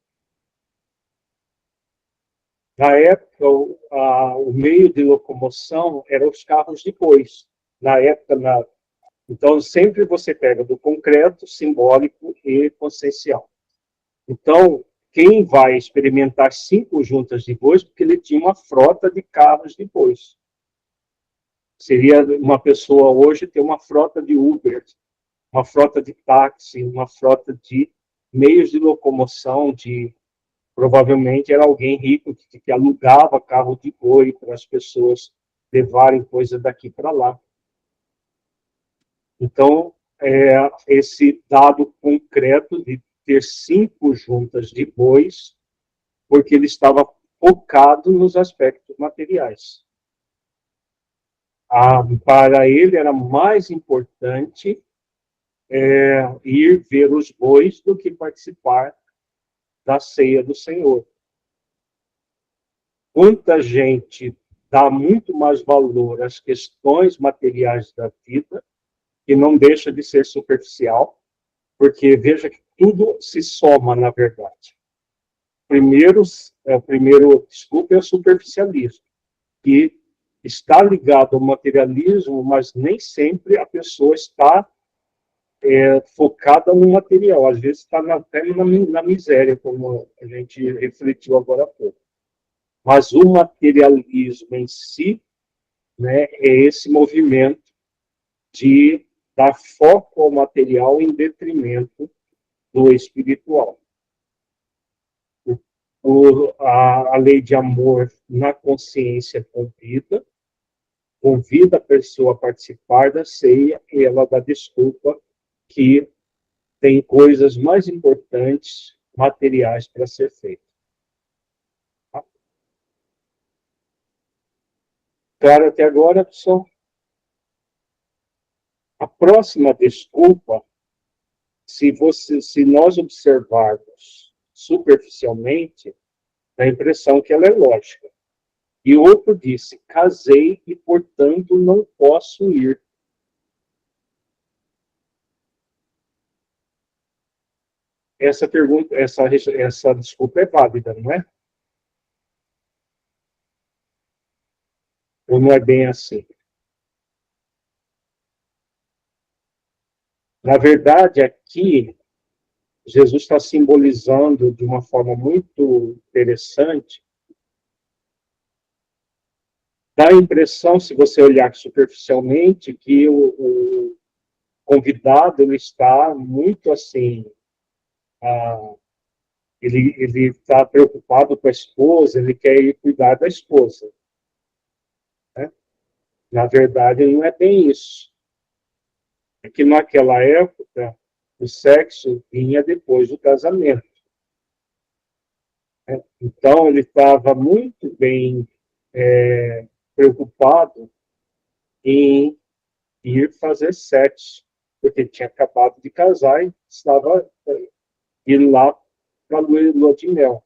Na época, o meio de locomoção eram os carros de bois. Na época, então, sempre você pega do concreto, simbólico e consciencial. Então, quem vai experimentar 5 juntas de bois, porque ele tinha uma frota de carros de bois. Seria uma pessoa hoje ter uma frota de Uber, uma frota de táxi, uma frota de meios de locomoção, provavelmente era alguém rico que alugava carro de boi para as pessoas levarem coisa daqui para lá. Então, esse dado concreto de ter 5 juntas de bois, porque ele estava focado nos aspectos materiais. Para ele era mais importante ir ver os bois do que participar da ceia do Senhor. Quanta gente dá muito mais valor às questões materiais da vida, que não deixa de ser superficial, porque veja que tudo se soma, na verdade. Primeiro, desculpa, é o superficialismo, que está ligado ao materialismo, mas nem sempre a pessoa está focada no material. Às vezes está até na miséria, como a gente refletiu agora há pouco. Mas o materialismo em si, né, é esse movimento de dar foco ao material em detrimento do espiritual. A lei de amor na consciência convida a pessoa a participar da ceia e ela dá desculpa que tem coisas mais importantes, materiais, para ser feito. Claro, até agora, pessoal? A próxima desculpa, se nós observarmos superficialmente, dá a impressão que ela é lógica. E outro disse: casei e, portanto, não posso ir. Essa pergunta, essa desculpa é válida, não é? Ou não é bem assim? Na verdade, aqui, Jesus está simbolizando de uma forma muito interessante. Dá a impressão, se você olhar superficialmente, que o convidado ele está muito assim, ele está preocupado com a esposa, ele quer ir cuidar da esposa. Né? Na verdade, não é bem isso. É que naquela época, o sexo vinha depois do casamento. Né? Então, ele estava muito bem preocupado em ir fazer sexo, porque ele tinha acabado de casar e estava indo lá para a lua de mel.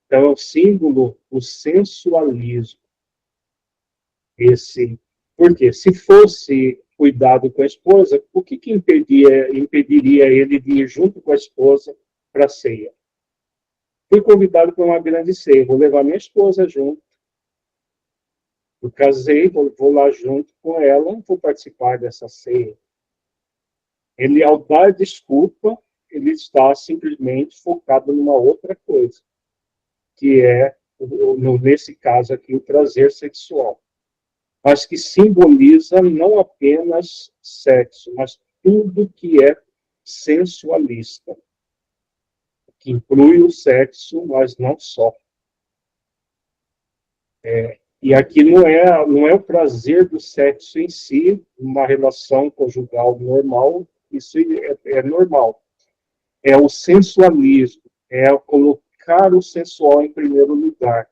Então, é o símbolo do sensualismo. Porque se fosse cuidado com a esposa, o que impediria ele de ir junto com a esposa para a ceia? Fui convidado para uma grande ceia, vou levar minha esposa junto. Eu casei, vou lá junto com ela, vou participar dessa ceia. Ele, ao dar desculpa, ele está simplesmente focado numa outra coisa, que é, nesse caso aqui, o prazer sexual. Mas que simboliza não apenas sexo, mas tudo que é sensualista, que inclui o sexo, mas não só. E aqui não é o prazer do sexo em si, uma relação conjugal normal, isso é normal. É o sensualismo, é colocar o sensual em primeiro lugar.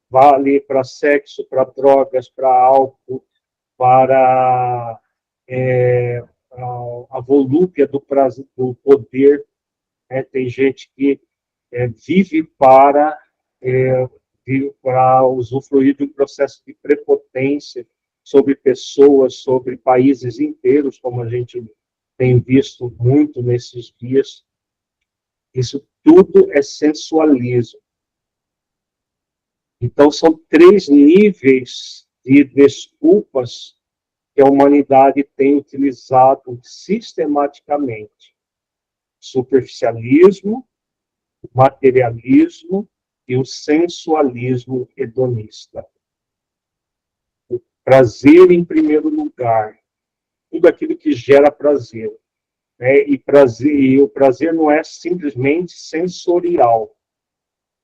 Vale para sexo, para drogas, para álcool, para a volúpia do prazer, do poder. Tem gente que vive para usufruir de um processo de prepotência sobre pessoas, sobre países inteiros, como a gente tem visto muito nesses dias. Isso tudo é sensualismo. Então, são 3 níveis de desculpas que a humanidade tem utilizado sistematicamente: superficialismo, materialismo e o sensualismo hedonista. O prazer em primeiro lugar, tudo aquilo que gera prazer. E o prazer não é simplesmente sensorial.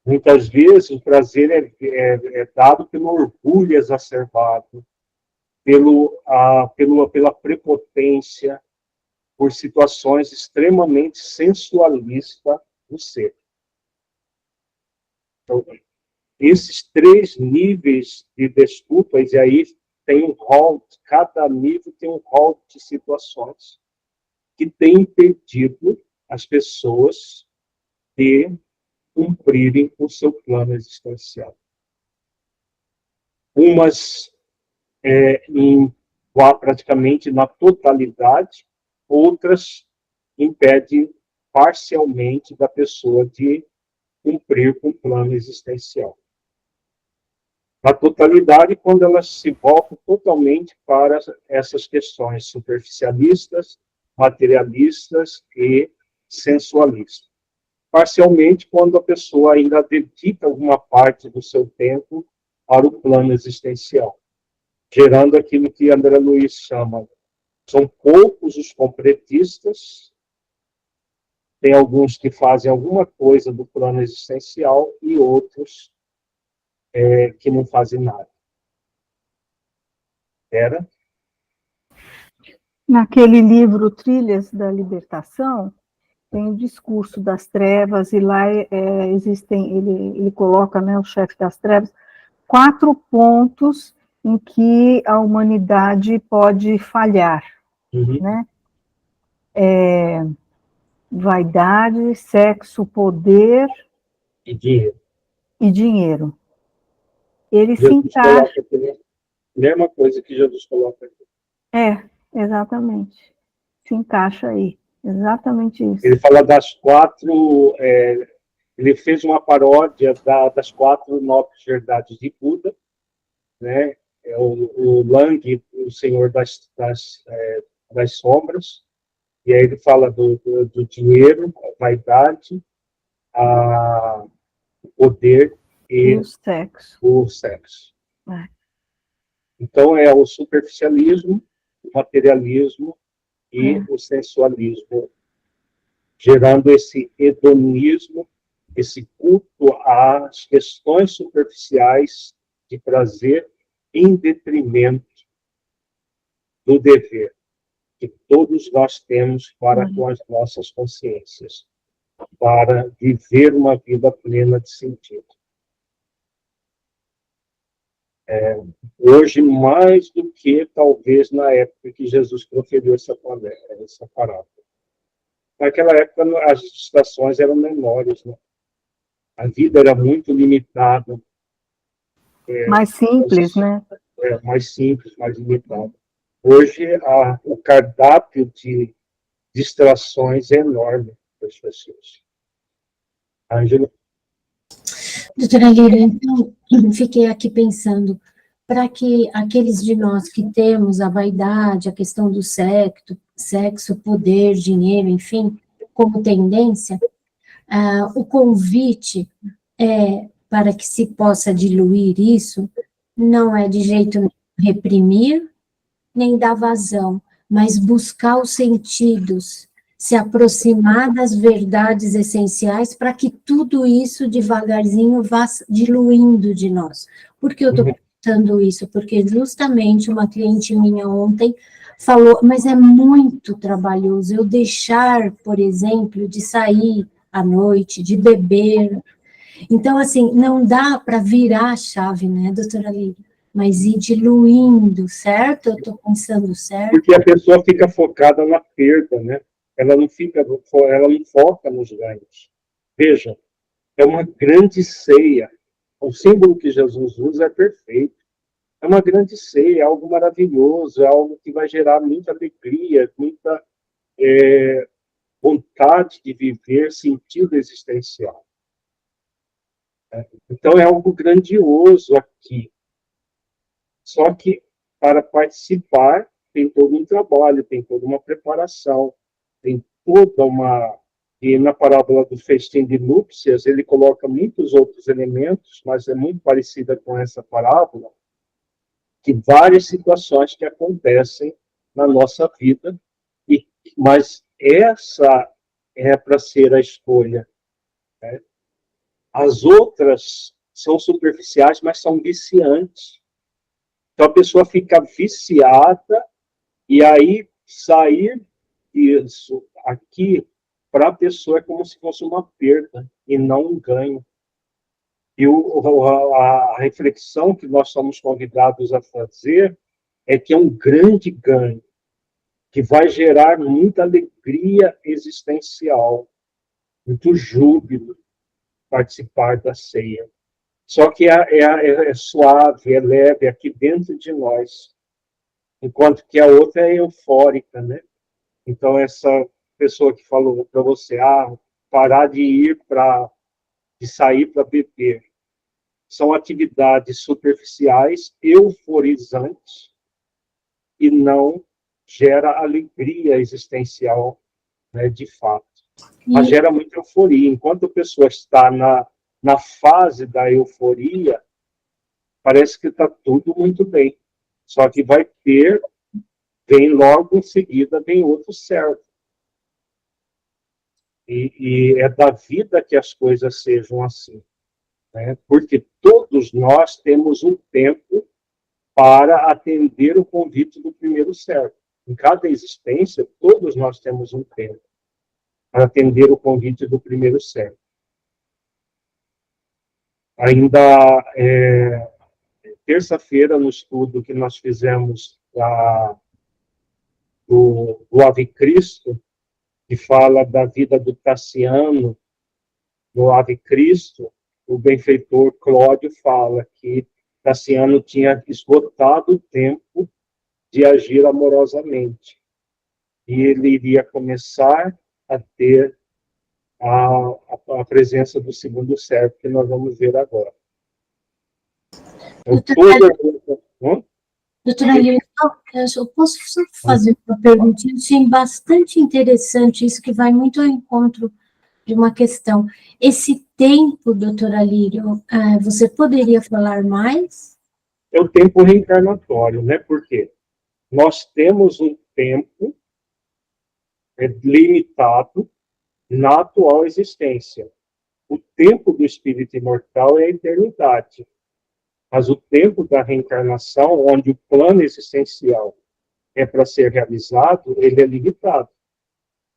Muitas vezes o prazer é dado pelo orgulho exacerbado, pela prepotência, por situações extremamente sensualistas do ser. Então, esses 3 níveis de desculpas, e aí tem um rol, cada nível tem um rol de situações que tem impedido as pessoas de cumprirem o seu plano existencial. Umas praticamente na totalidade, outras impedem parcialmente da pessoa de cumprir com o plano existencial. Na totalidade, quando elas se voltam totalmente para essas questões superficialistas, materialistas e sensualistas. Parcialmente, quando a pessoa ainda dedica alguma parte do seu tempo para o plano existencial, gerando aquilo que André Luiz chama. São poucos os completistas, tem alguns que fazem alguma coisa do plano existencial e outros que não fazem nada. Naquele livro Trilhas da Libertação, tem o discurso das trevas, e lá ele coloca, né, o chefe das trevas, 4 pontos em que a humanidade pode falhar, né? Vaidade, sexo, poder e dinheiro. Ele se encaixa. Mesma coisa que Jesus coloca aqui. Exatamente. Se encaixa aí. Exatamente isso. Ele fala das 4, ele fez uma paródia das 4 nobres verdades de Buda, né? O Lang, o Senhor das Sombras, e aí ele fala do dinheiro, a vaidade, o poder e o sexo. Então, é o superficialismo, o materialismo e o sensualismo, gerando esse hedonismo, esse culto às questões superficiais de prazer em detrimento do dever que todos nós temos para com as nossas consciências, para viver uma vida plena de sentido. Hoje, mais do que talvez na época que Jesus proferiu essa parábola. Naquela época, as distrações eram menores, né? A vida era muito limitada. Mais simples, né? Mais simples, mais limitada. Hoje, o cardápio de distrações é enorme para as pessoas. Ângela? Doutora Lira, então, fiquei aqui pensando, para que aqueles de nós que temos a vaidade, a questão do sexo, poder, dinheiro, enfim, como tendência, o convite para que se possa diluir isso, não é de jeito nenhum reprimir, nem dar vazão, mas buscar os sentidos, se aproximar das verdades essenciais para que tudo isso devagarzinho vá diluindo de nós. Por que eu estou perguntando isso? Porque justamente uma cliente minha ontem falou, mas é muito trabalhoso eu deixar, por exemplo, de sair à noite, de beber. Então, assim, não dá para virar a chave, né, doutora Lira? mas ir diluindo, certo? Eu estou pensando certo? Porque a pessoa fica focada na perda, né? Ela não foca nos ganhos. Veja, é uma grande ceia. O símbolo que Jesus usa é perfeito. É uma grande ceia, é algo maravilhoso, é algo que vai gerar muita alegria, muita vontade de viver, sentido existencial. Então, é algo grandioso aqui. Só que, para participar, tem todo um trabalho, tem toda uma preparação, tem toda uma... E na parábola do festim de núpcias, ele coloca muitos outros elementos, mas é muito parecida com essa parábola, que várias situações que acontecem na nossa vida, mas essa é para ser a escolha. Né? As outras são superficiais, mas são viciantes. Então a pessoa fica viciada e aí sair disso aqui para a pessoa é como se fosse uma perda e não um ganho. E a reflexão que nós somos convidados a fazer é que é um grande ganho, que vai gerar muita alegria existencial, muito júbilo participar da ceia. Só que é suave, é leve, é aqui dentro de nós, enquanto que a outra é eufórica, né? Então, essa pessoa que falou para você, parar de sair para beber, são atividades superficiais, euforizantes, e não gera alegria existencial, né, de fato. Mas gera muita euforia. Enquanto a pessoa está na fase da euforia, parece que está tudo muito bem. Só que vem logo em seguida, vem outro certo. E é da vida que as coisas sejam assim. Né? Porque todos nós temos um tempo para atender o convite do primeiro certo. Em cada existência, todos nós temos um tempo para atender o convite do primeiro certo. Ainda terça-feira, no estudo que nós fizemos do Ave Cristo, que fala da vida do Tassiano, no Ave Cristo, o benfeitor Cláudio fala que Tassiano tinha esgotado o tempo de agir amorosamente. E ele iria começar a ter a presença do segundo servo, que nós vamos ver agora. Doutora Lívia, eu posso só fazer uma perguntinha? Achei bastante interessante isso, que vai muito ao encontro de uma questão. Esse tempo, doutora Lírio, você poderia falar mais? É o tempo reencarnatório, né? Porque nós temos um tempo limitado na atual existência. O tempo do espírito imortal é a eternidade. Mas o tempo da reencarnação, onde o plano existencial é para ser realizado, ele é limitado.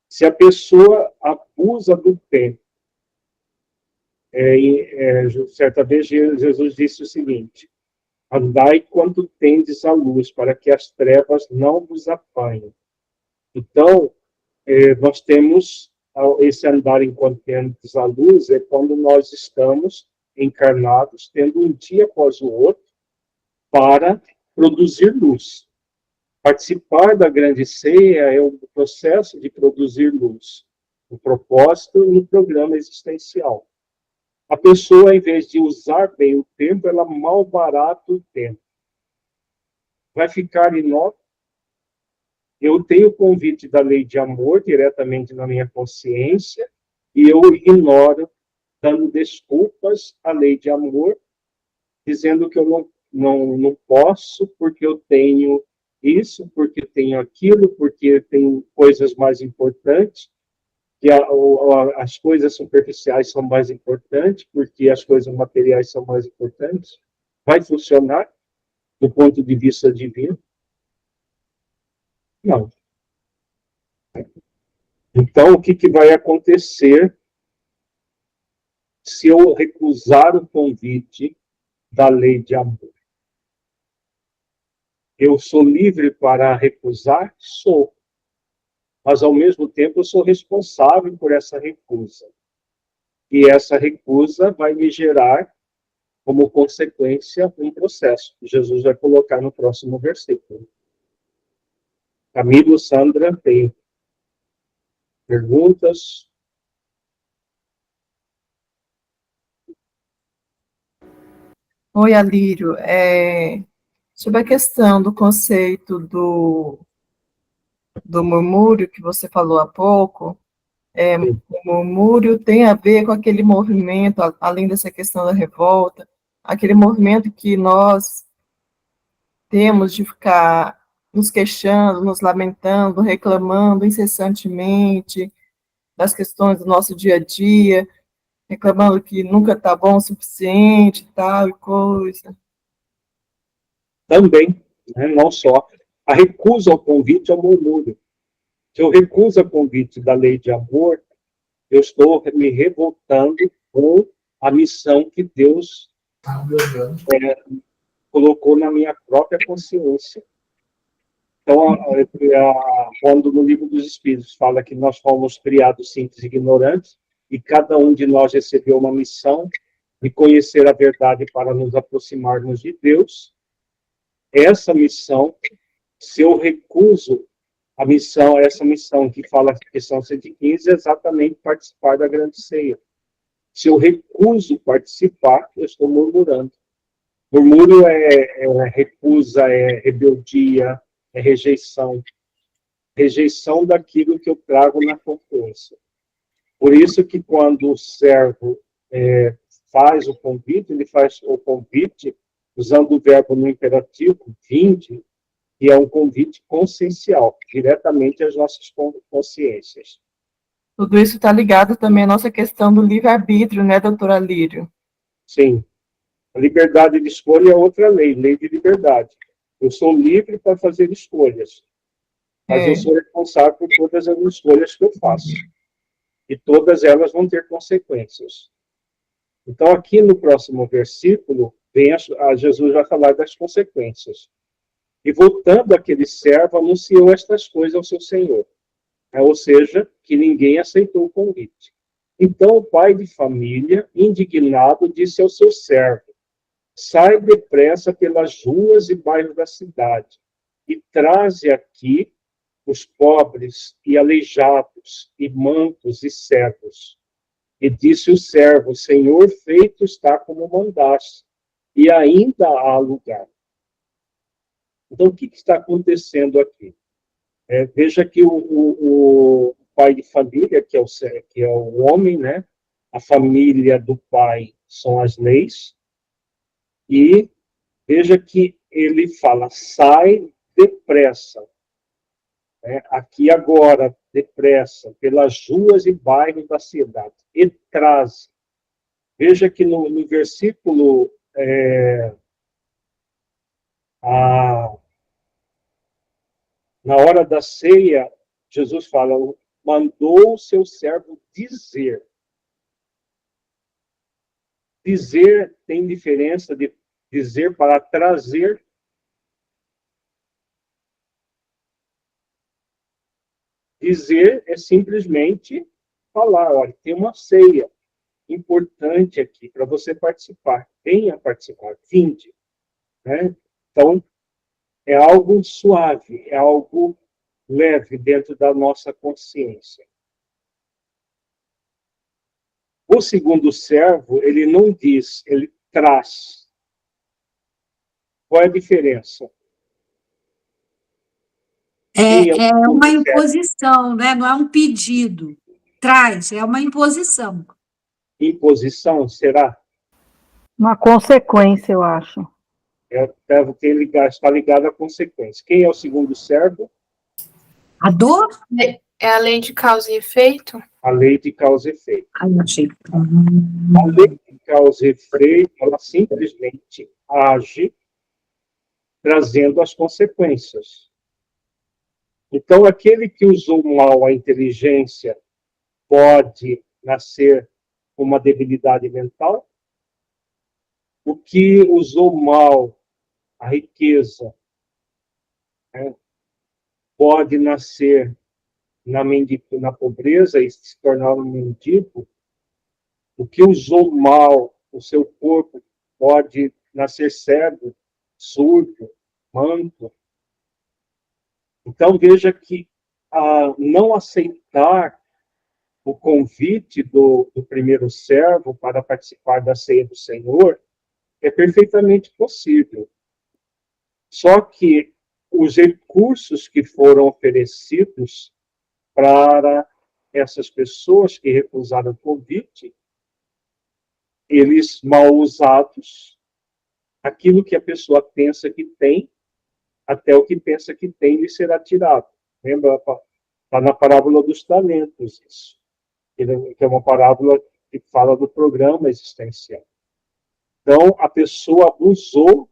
Se a pessoa abusa do tempo, certa vez Jesus disse o seguinte: andai quando tendes a luz, para que as trevas não vos apanhem. Então, nós temos esse andar enquanto tendes a luz, é quando nós estamos encarnados, tendo um dia após o outro, para produzir luz. Participar da grande ceia é o processo de produzir luz, o propósito no programa existencial. A pessoa, em vez de usar bem o tempo, ela malbarata o tempo. Vai ficar inócuo. Eu tenho o convite da lei de amor diretamente na minha consciência e eu ignoro, dando desculpas à lei de amor, dizendo que eu não posso porque eu tenho isso, porque tenho aquilo, porque tenho coisas mais importantes, que as coisas superficiais são mais importantes, porque as coisas materiais são mais importantes. Vai funcionar do ponto de vista divino? Não. Então, o que vai acontecer se eu recusar o convite da lei de amor? Eu sou livre para recusar? Sou. Mas, ao mesmo tempo, eu sou responsável por essa recusa. E essa recusa vai me gerar, como consequência, um processo, que Jesus vai colocar no próximo versículo. Camilo, Sandra, tem perguntas? Oi, Alírio. Sobre a questão do conceito do murmúrio que você falou há pouco, o murmúrio tem a ver com aquele movimento, além dessa questão da revolta, aquele movimento que nós temos de ficar nos queixando, nos lamentando, reclamando incessantemente das questões do nosso dia a dia, reclamando que nunca está bom o suficiente, tal e coisa. Também, né? Não só. A recusa ao convite é o murmúrio. Se eu recuso o convite da lei de amor, eu estou me revoltando com a missão que Deus colocou na minha própria consciência. Então, quando no Livro dos Espíritos fala que nós fomos criados simples e ignorantes, e cada um de nós recebeu uma missão de conhecer a verdade para nos aproximarmos de Deus, essa missão, se eu recuso a missão, essa missão que fala a questão 115, é exatamente participar da grande ceia. Se eu recuso participar, eu estou murmurando. Murmúrio é recusa, é rebeldia, é rejeição. Rejeição daquilo que eu trago na consciência. Por isso que quando o servo faz o convite, ele faz o convite usando o verbo no imperativo, vinde, que é um convite consciencial, diretamente às nossas consciências. Tudo isso está ligado também à nossa questão do livre-arbítrio, né, doutora Lírio? Sim. A liberdade de escolha é outra lei, lei de liberdade. Eu sou livre para fazer escolhas, mas eu sou responsável por todas as escolhas que eu faço. E todas elas vão ter consequências. Então, aqui no próximo versículo, Jesus vai falar das consequências. E voltando aquele servo, anunciou estas coisas ao seu senhor. Ou seja, que ninguém aceitou o convite. Então, o pai de família, indignado, disse ao seu servo: sai depressa pelas ruas e bairros da cidade e traze aqui os pobres e aleijados e mancos e cegos. E disse o servo: Senhor, feito está como mandaste, e ainda há lugar. Então, o que está acontecendo aqui? Veja que o pai de família, que é o homem, né? A família do pai são as leis, e veja que ele fala, sai depressa. Aqui agora, depressa, pelas ruas e bairros da cidade, e traz. Veja que no versículo na hora da ceia, Jesus fala, mandou o seu servo dizer. Dizer tem diferença de dizer para trazer. Dizer é simplesmente falar, olha, tem uma ceia importante aqui para você participar. Venha participar, vinde. Né? Então, é algo suave, é algo leve dentro da nossa consciência. O segundo servo, ele não diz, ele traz. Qual é a diferença? É uma imposição, né? Não é um pedido. Traz, é uma imposição. Imposição, será? Uma consequência, eu acho. Está ligado à consequência. Quem é o segundo servo? A dor? É a lei de causa e efeito? A lei de causa e efeito. Ai, achei. A lei de causa e efeito, ela simplesmente age trazendo as consequências. Então, aquele que usou mal a inteligência pode nascer com uma debilidade mental. O que usou mal a riqueza né? Pode nascer na pobreza e se tornar um mendigo. O que usou mal o seu corpo pode nascer cego, surdo, manco. Então, veja que não aceitar o convite do primeiro servo para participar da ceia do Senhor é perfeitamente possível. Só que os recursos que foram oferecidos para essas pessoas que recusaram o convite, eles mal usados, aquilo que a pessoa pensa que tem, até o que pensa que tem lhe será tirado. Lembra? Está na parábola dos talentos, isso. Que é uma parábola que fala do programa existencial. Então, a pessoa abusou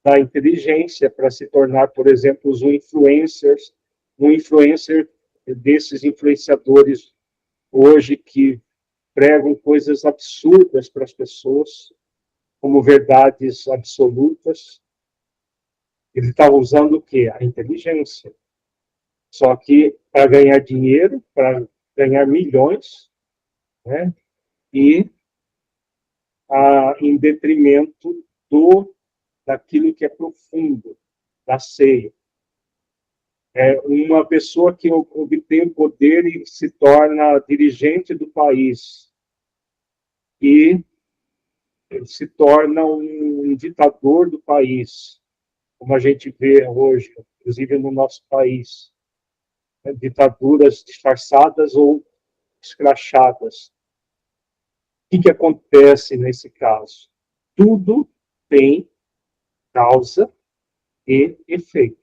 da inteligência para se tornar, por exemplo, um influencer desses influenciadores hoje que pregam coisas absurdas para as pessoas, como verdades absolutas. Ele estava usando o quê? A inteligência. Só que para ganhar dinheiro, para ganhar milhões, né? E em detrimento daquilo que é profundo, da ceia. Uma pessoa que obtém o poder e se torna dirigente do país e se torna um ditador do país, como a gente vê hoje, inclusive no nosso país, né? Ditaduras disfarçadas ou escrachadas. O que acontece nesse caso? Tudo tem causa e efeito.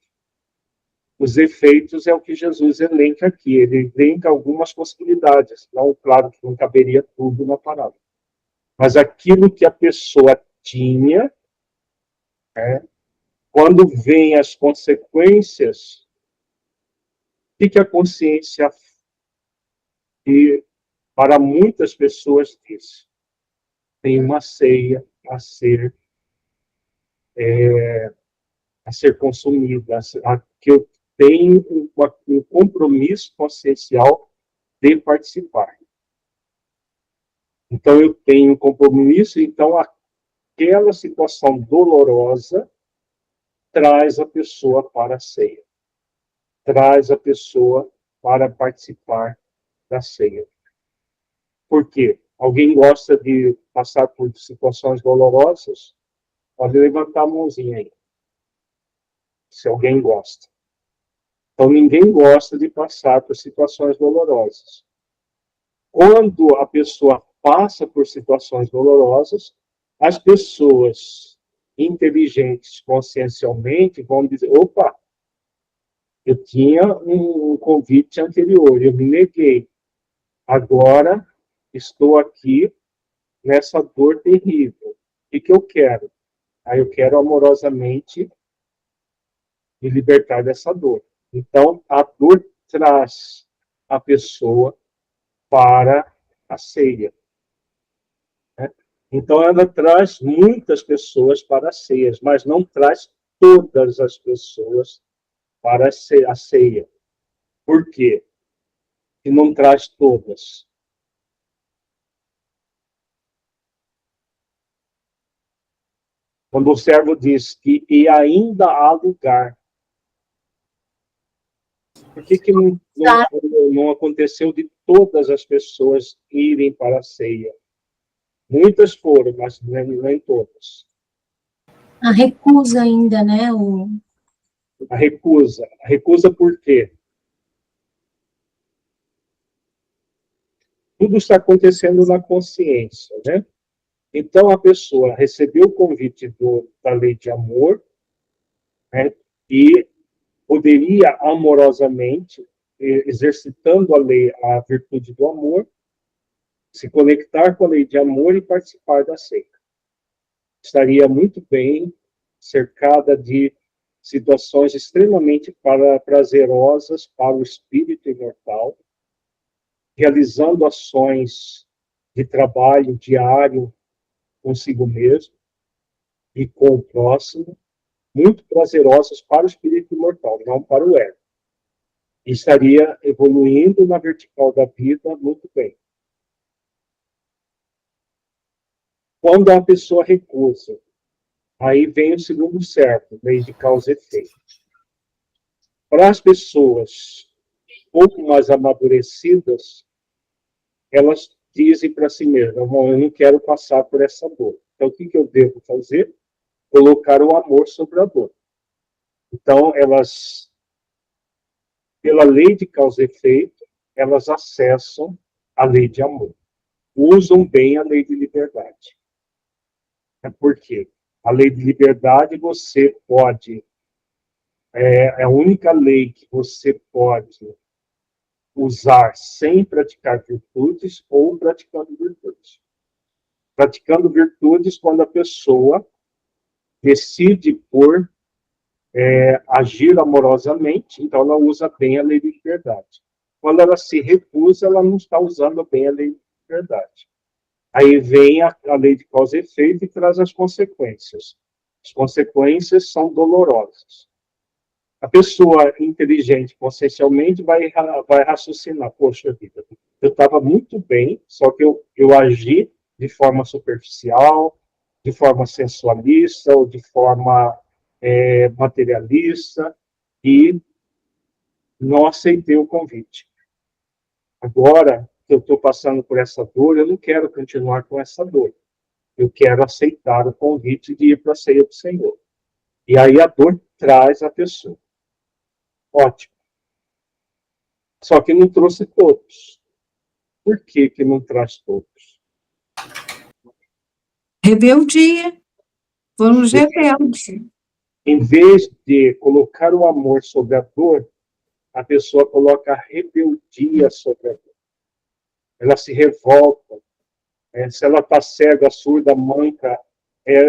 Os efeitos é o que Jesus elenca aqui. Ele elenca algumas possibilidades. Não, claro que não caberia tudo na parábola. Mas aquilo que a pessoa tinha, né, quando vem as consequências, o que a consciência, e para muitas pessoas diz? Tem uma ceia a ser consumida, que eu tenho um compromisso consciencial de participar. Então, eu tenho um compromisso, então aquela situação dolorosa traz a pessoa para a ceia, traz a pessoa para participar da ceia. Por quê? Alguém gosta de passar por situações dolorosas? Pode levantar a mãozinha aí, se alguém gosta. Então, ninguém gosta de passar por situações dolorosas. Quando a pessoa passa por situações dolorosas, as pessoas inteligentes consciencialmente vão dizer: opa, eu tinha um convite anterior, eu me neguei. Agora estou aqui nessa dor terrível. O que eu quero? Eu quero amorosamente me libertar dessa dor. Então, a dor traz a pessoa para a ceia. Né? Então, ela traz muitas pessoas para as ceias, mas não traz todas as pessoas para a ceia. Por quê? E não traz todas. Quando o servo diz que e ainda há lugar, por que não aconteceu de todas as pessoas irem para a ceia? Muitas foram, mas nem todas. A recusa ainda, né? A recusa. A recusa por quê? Tudo está acontecendo na consciência, né? Então, a pessoa recebeu o convite da lei de amor, né? E poderia amorosamente, exercitando a virtude do amor, se conectar com a lei de amor e participar da ceia. Estaria muito bem, cercada de situações extremamente prazerosas para o espírito imortal, realizando ações de trabalho diário consigo mesmo e com o próximo, muito prazerosas para o espírito imortal, não para o ego. E estaria evoluindo na vertical da vida muito bem. Quando a pessoa recusa, aí vem o segundo certo, lei de causa e efeito. Para as pessoas um pouco mais amadurecidas, elas dizem para si mesmas, eu não quero passar por essa dor. Então, o que eu devo fazer? Colocar o amor sobre a dor. Então, elas, pela lei de causa e efeito, elas acessam a lei de amor. Usam bem a lei de liberdade. Por quê? A lei de liberdade você pode... É a única lei que você pode usar sem praticar virtudes ou praticando virtudes. Praticando virtudes quando a pessoa decide por agir amorosamente, então ela usa bem a lei de liberdade. Quando ela se recusa, ela não está usando bem a lei de liberdade. Aí vem a lei de causa e efeito e traz as consequências. As consequências são dolorosas. A pessoa inteligente, consciencialmente, vai raciocinar, poxa vida, eu estava muito bem, só que eu agi de forma superficial, de forma sensualista, ou de forma materialista, e não aceitei o convite. Agora que eu estou passando por essa dor, eu não quero continuar com essa dor. Eu quero aceitar o convite de ir para a ceia do Senhor. E aí a dor traz a pessoa. Ótimo. Só que não trouxe todos. Por que não traz todos? Rebeldia. Foram os rebeldes. Em vez de colocar o amor sobre a dor, a pessoa coloca a rebeldia sobre a dor. Ela se revolta. Se ela está cega, surda, manca,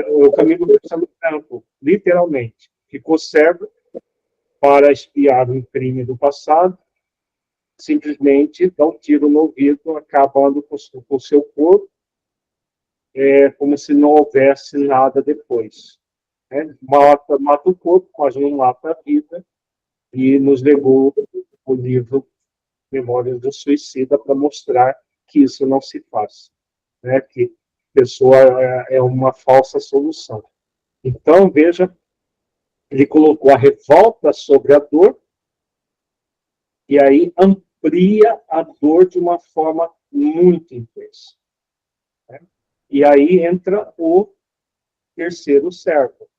o caminho do castelo branco, literalmente. Ficou cego para espiar um crime do passado, simplesmente dá um tiro no ouvido, acabando com o seu corpo, como se não houvesse nada depois. Mata o corpo, mas não mata a vida, e nos legou o livro Memórias do Suicida para mostrar que isso não se faz, que a pessoa é uma falsa solução. Então, veja, ele colocou a revolta sobre a dor, e aí amplia a dor de uma forma muito intensa. E aí entra o terceiro servo.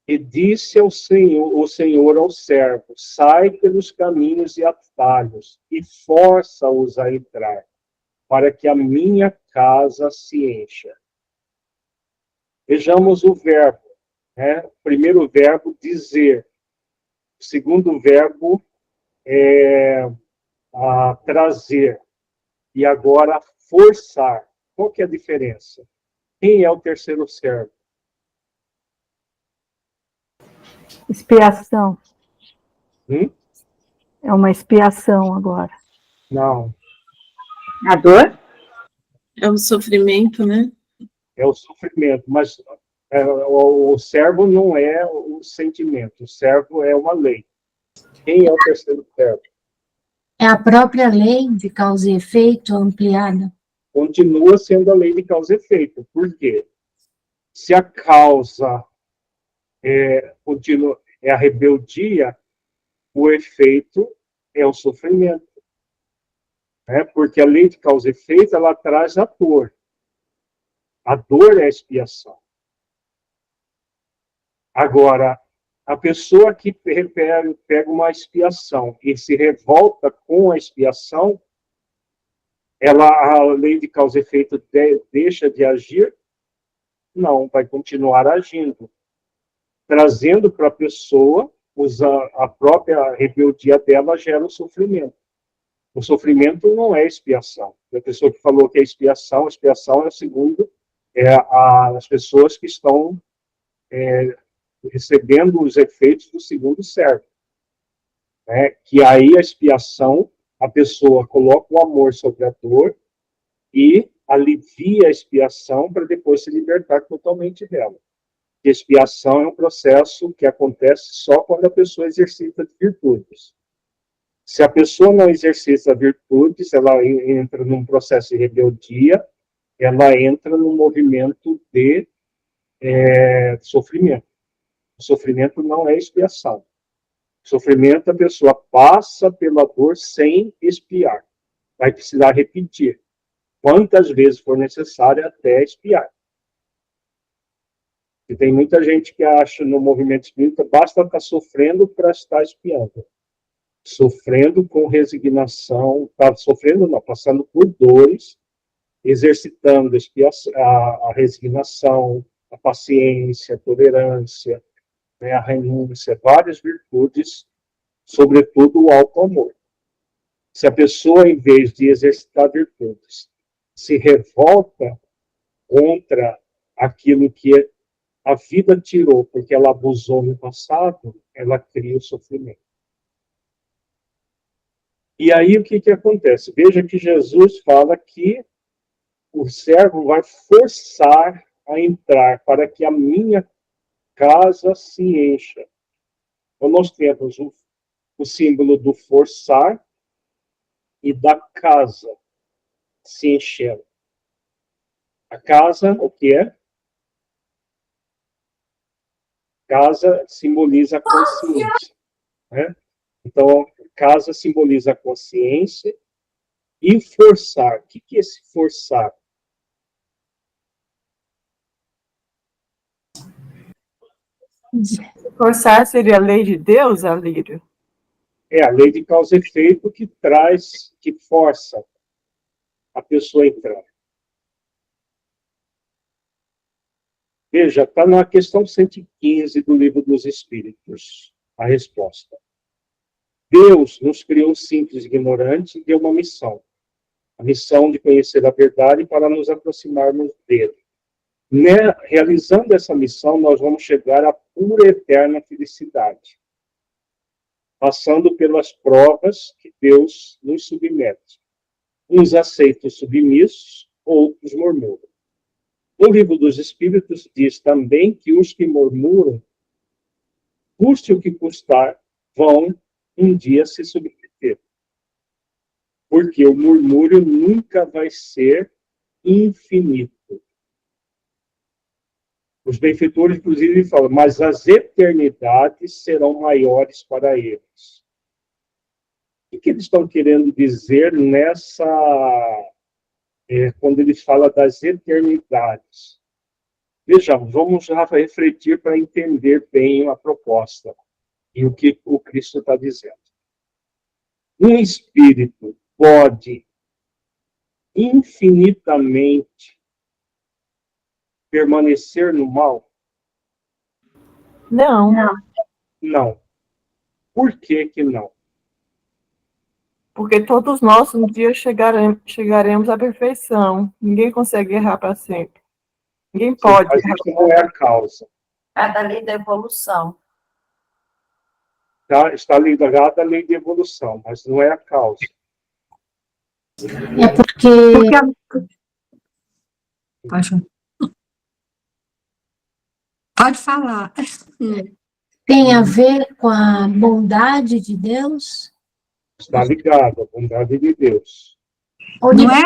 E disse o Senhor ao servo, sai pelos caminhos e atalhos, e força-os a entrar, para que a minha casa se encha. Vejamos o verbo. O primeiro verbo, dizer. O segundo verbo, trazer. E agora, forçar. Qual que é a diferença? Quem é o terceiro servo? Expiação. É uma expiação agora. Não. A dor? É o sofrimento, né? É o sofrimento, mas o servo não é o sentimento, o servo é uma lei. Quem é o terceiro servo? É a própria lei de causa e efeito ampliada. Continua sendo a lei de causa e efeito. Por quê? Se a causa é a rebeldia, o efeito é o sofrimento. Porque a lei de causa e efeito, ela traz a dor. A dor é a expiação. Agora, a pessoa que pega uma expiação e se revolta com a expiação, a lei de causa e efeito deixa de agir? Não, vai continuar agindo. Trazendo para a pessoa, a própria rebeldia dela gera o sofrimento. O sofrimento não é expiação. A pessoa que falou que é expiação é o segundo, as pessoas que estão recebendo os efeitos do segundo servo. Que aí a expiação, a pessoa coloca o amor sobre a dor e alivia a expiação para depois se libertar totalmente dela. Expiação é um processo que acontece só quando a pessoa exercita virtudes. Se a pessoa não exercita virtudes, ela entra num processo de rebeldia, ela entra num movimento de sofrimento. O sofrimento não é expiação. O sofrimento, a pessoa passa pela dor sem expiar. Vai precisar repetir quantas vezes for necessário até expiar. E tem muita gente que acha no movimento espírita basta estar sofrendo para estar expiando. Sofrendo com resignação, sofrendo não, passando por dores, exercitando a resignação, a paciência, a tolerância, né, a renúncia, várias virtudes, sobretudo o alto amor. Se a pessoa, em vez de exercitar virtudes, se revolta contra aquilo que a vida tirou porque ela abusou no passado, ela cria o sofrimento. E aí o que acontece? Veja que Jesus fala que o servo vai forçar a entrar para que a minha casa se encha. Então nós temos o símbolo do forçar e da casa se enchendo. A casa, o que é? Casa simboliza a consciência, né? Então, casa simboliza a consciência e forçar. O que é esse forçar? Forçar seria a lei de Deus, Alírio? É a lei de causa e efeito que traz, que força a pessoa a entrar. Veja, está na questão 115 do Livro dos Espíritos, a resposta. Deus nos criou simples e ignorantes e deu uma missão. A missão de conhecer a verdade para nos aproximarmos dele. Realizando essa missão, nós vamos chegar à pura e eterna felicidade. Passando pelas provas que Deus nos submete. Uns aceitam submissos, outros murmuram. No Livro dos Espíritos diz também que os que murmuram, custe o que custar, vão um dia se submeter. Porque o murmúrio nunca vai ser infinito. Os benfeitores, inclusive, falam, mas as eternidades serão maiores para eles. O que eles estão querendo dizer nessa... quando ele fala das eternidades? Vejamos, vamos já refletir para entender bem a proposta e o que o Cristo está dizendo. Um espírito pode infinitamente permanecer no mal? Não. Não. Por que não? Porque todos nós um dia chegaremos à perfeição. Ninguém consegue errar para sempre. Ninguém pode. Mas isso não é a causa. Cada lei da evolução. Está ligada à lei de evolução, mas não é a causa. É porque... Pode falar. Tem a ver com a bondade de Deus? Está ligado à bondade de Deus. Ou Não é?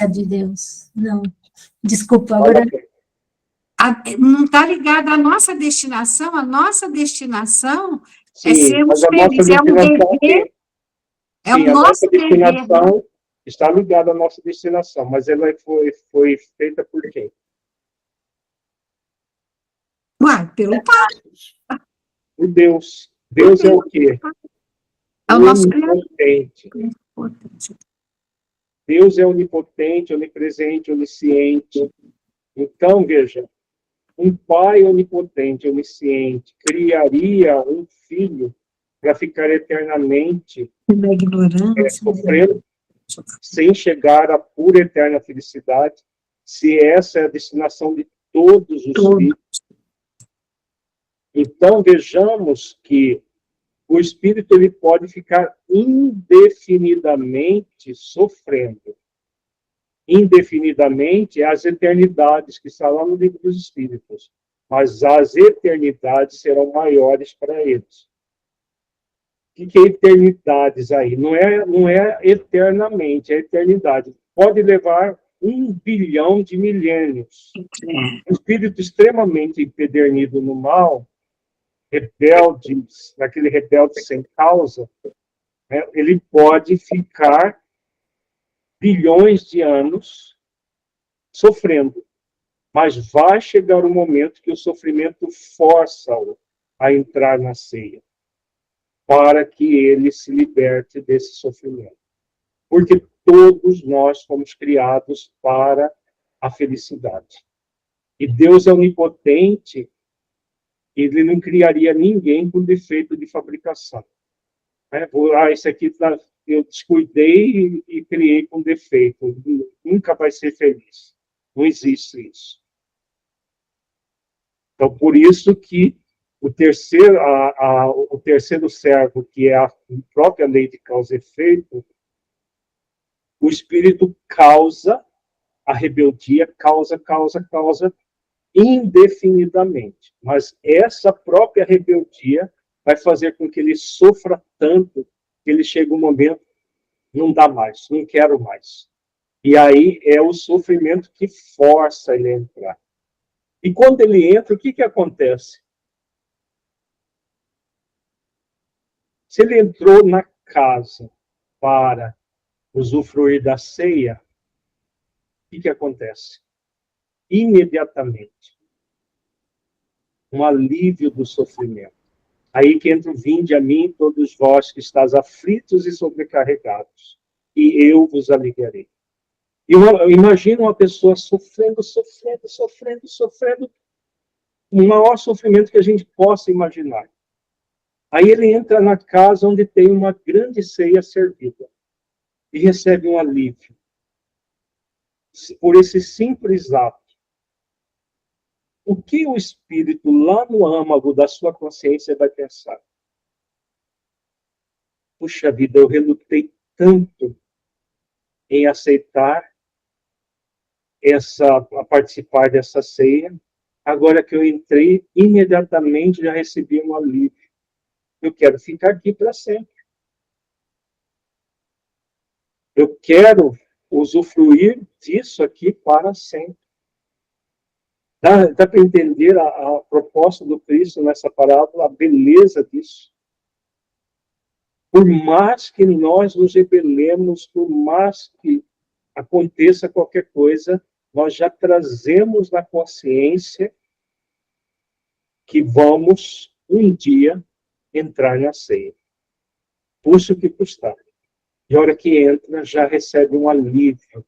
de Deus? Não. Desculpa, agora... Não está ligado à nossa destinação? A nossa destinação é Sim, sermos mas a nossa felizes. É um destinação dever. É o sim, a nosso nossa dever. destinação está ligada à nossa destinação, mas ela foi feita por quem? Pelo Pai. Por Deus. Deus é o quê? É o nosso onipotente. Deus é onipotente, onipresente, onisciente. Então, veja, um pai onipotente, onisciente, criaria um filho para ficar eternamente sofrendo, sem chegar à pura e eterna felicidade, se essa é a destinação de todos os filhos. Então, vejamos que o espírito ele pode ficar indefinidamente sofrendo. Indefinidamente as eternidades que está lá no Livro dos Espíritos. mas as eternidades serão maiores para eles. O que é eternidades aí? Não é eternamente, é eternidade. Pode levar 1 bilhão de milênios. Um espírito extremamente empedernido no mal, rebelde, naquele rebelde sem causa, né, ele pode ficar bilhões de anos sofrendo. Mas vai chegar um momento que o sofrimento força-o a entrar na ceia, para que ele se liberte desse sofrimento. Porque todos nós fomos criados para a felicidade. E Deus é onipotente, ele não criaria ninguém com defeito de fabricação. Esse aqui eu descuidei e criei com defeito. Nunca vai ser feliz. Não existe isso. Então, por isso que o terceiro servo, que é a própria lei de causa e efeito, o espírito causa a rebeldia, causa indefinidamente. Mas essa própria rebeldia vai fazer com que ele sofra tanto que ele chega um momento, não dá mais, não quero mais. E aí é o sofrimento que força ele a entrar. E quando ele entra, o que acontece? Se ele entrou na casa para usufruir da ceia, o que acontece? Imediatamente, um alívio do sofrimento. Aí que entra o vinde a mim, todos vós que estáis aflitos e sobrecarregados, e eu vos aliviarei. Imagina uma pessoa sofrendo, o maior sofrimento que a gente possa imaginar. Aí ele entra na casa onde tem uma grande ceia servida e recebe um alívio por esse simples ato. O que o espírito lá no âmago da sua consciência vai pensar? Puxa vida, eu relutei tanto em aceitar a participar dessa ceia. Agora que eu entrei, imediatamente já recebi um alívio. Eu quero ficar aqui para sempre. Eu quero usufruir disso aqui para sempre. Dá para entender a proposta do Cristo nessa parábola, a beleza disso. Por mais que nós nos rebelemos, por mais que aconteça qualquer coisa, nós já trazemos na consciência que vamos um dia entrar na ceia. Custe o que custar. E a hora que entra, já recebe um alívio.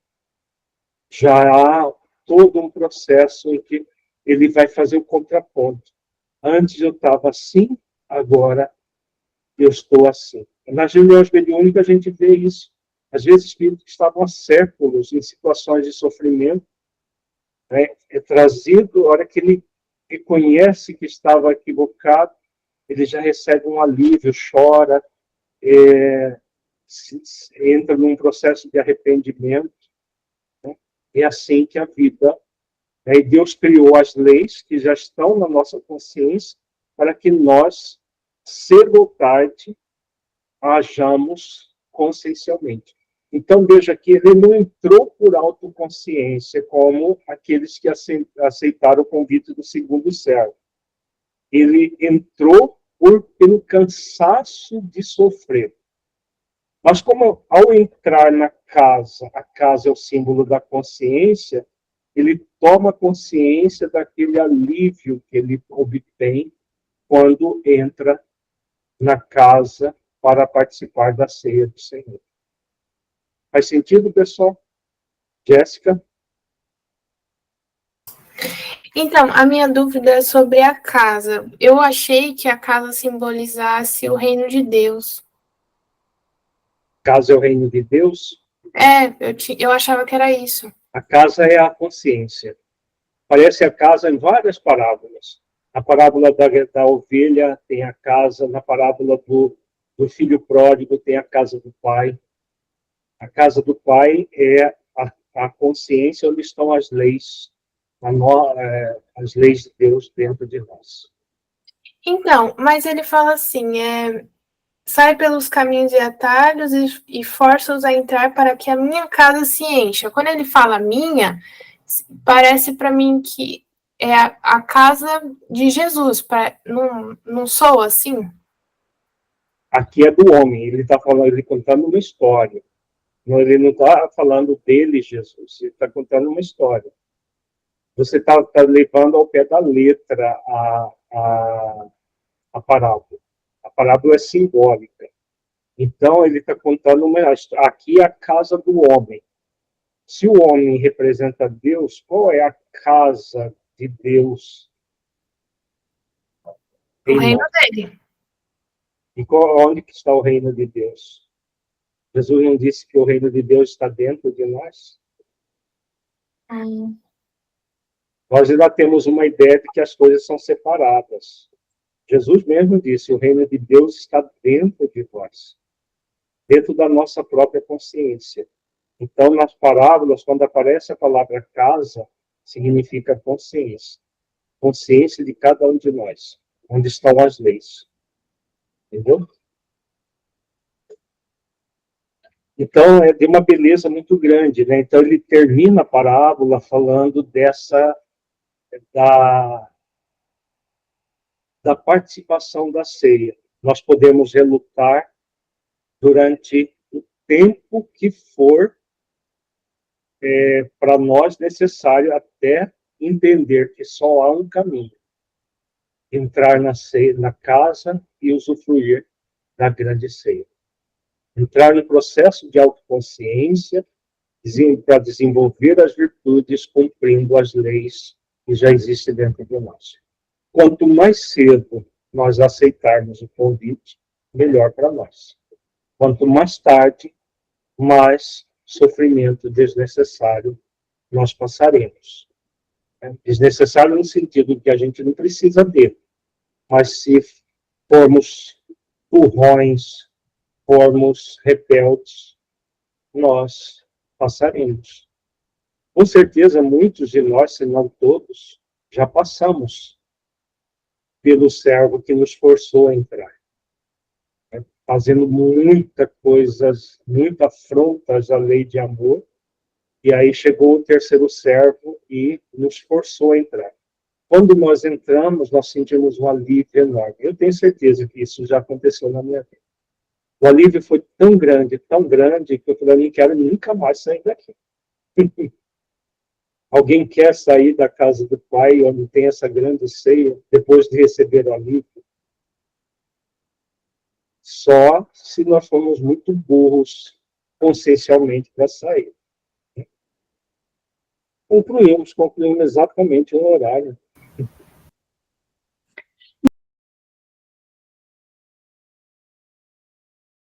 Já há todo um processo em que ele vai fazer o contraponto. Antes eu estava assim, agora eu estou assim. Nas reuniões mediúnicas a gente vê isso. Às vezes espíritos que estavam há séculos em situações de sofrimento, né, é trazido, a hora que ele reconhece que estava equivocado, ele já recebe um alívio, chora, entra num processo de arrependimento. Né? É assim que a vida... E Deus criou as leis que já estão na nossa consciência para que nós, cedo ou tarde, hajamos consciencialmente. Então, veja que ele não entrou por autoconsciência, como aqueles que aceitaram o convite do segundo servo. Ele entrou pelo cansaço de sofrer. Mas como ao entrar na casa, a casa é o símbolo da consciência, ele toma consciência daquele alívio que ele obtém quando entra na casa para participar da ceia do Senhor. Faz sentido, pessoal? Jéssica? Então, a minha dúvida é sobre a casa. Eu achei que a casa simbolizasse o reino de Deus. Casa é o reino de Deus? Eu achava que era isso. A casa é a consciência. Aparece a casa em várias parábolas. A parábola da ovelha tem a casa, na parábola do filho pródigo tem a casa do pai. A casa do pai é a consciência onde estão as leis. as leis de Deus dentro de nós. Então, mas ele fala assim, sai pelos caminhos e atalhos e força-os a entrar para que a minha casa se encha. Quando ele fala minha, parece para mim que é a casa de Jesus. Não soa assim? Aqui é do homem, ele está falando, ele contando uma história. Ele não está falando dele, Jesus, ele está contando uma história. Você está levando ao pé da letra a parábola. A parábola é simbólica. Então, ele está contando aqui é a casa do homem. Se o homem representa Deus, qual é a casa de Deus? O reino dele. E onde que está o reino de Deus? Jesus não disse que o reino de Deus está dentro de nós? Nós ainda temos uma ideia de que as coisas são separadas. Jesus mesmo disse, o reino de Deus está dentro de nós, dentro da nossa própria consciência. Então, nas parábolas, quando aparece a palavra casa, significa consciência. Consciência de cada um de nós, onde estão as leis. Entendeu? Então, é de uma beleza muito grande, né? Então, ele termina a parábola falando da participação da ceia. Nós podemos relutar durante o tempo que for para nós necessário até entender que só há um caminho. Entrar na casa e usufruir da grande ceia. Entrar no processo de autoconsciência para desenvolver as virtudes cumprindo as leis que já existem dentro de nós. Quanto mais cedo nós aceitarmos o convite, melhor para nós. Quanto mais tarde, mais sofrimento desnecessário nós passaremos. Desnecessário no sentido que a gente não precisa dele, mas se formos turrões, formos rebeldes, nós passaremos. Com certeza, muitos de nós, se não todos, já passamos pelo servo que nos forçou a entrar. Fazendo muitas coisas, muitas afrontas à lei de amor, e aí chegou o terceiro servo e nos forçou a entrar. Quando nós entramos, nós sentimos um alívio enorme. Eu tenho certeza que isso já aconteceu na minha vida. O alívio foi tão grande, que eu falei, não quero nunca mais sair daqui. Alguém quer sair da casa do Pai, onde tem essa grande ceia, depois de receber o alívio? Só se nós formos muito burros consciencialmente para sair. Concluímos exatamente no horário.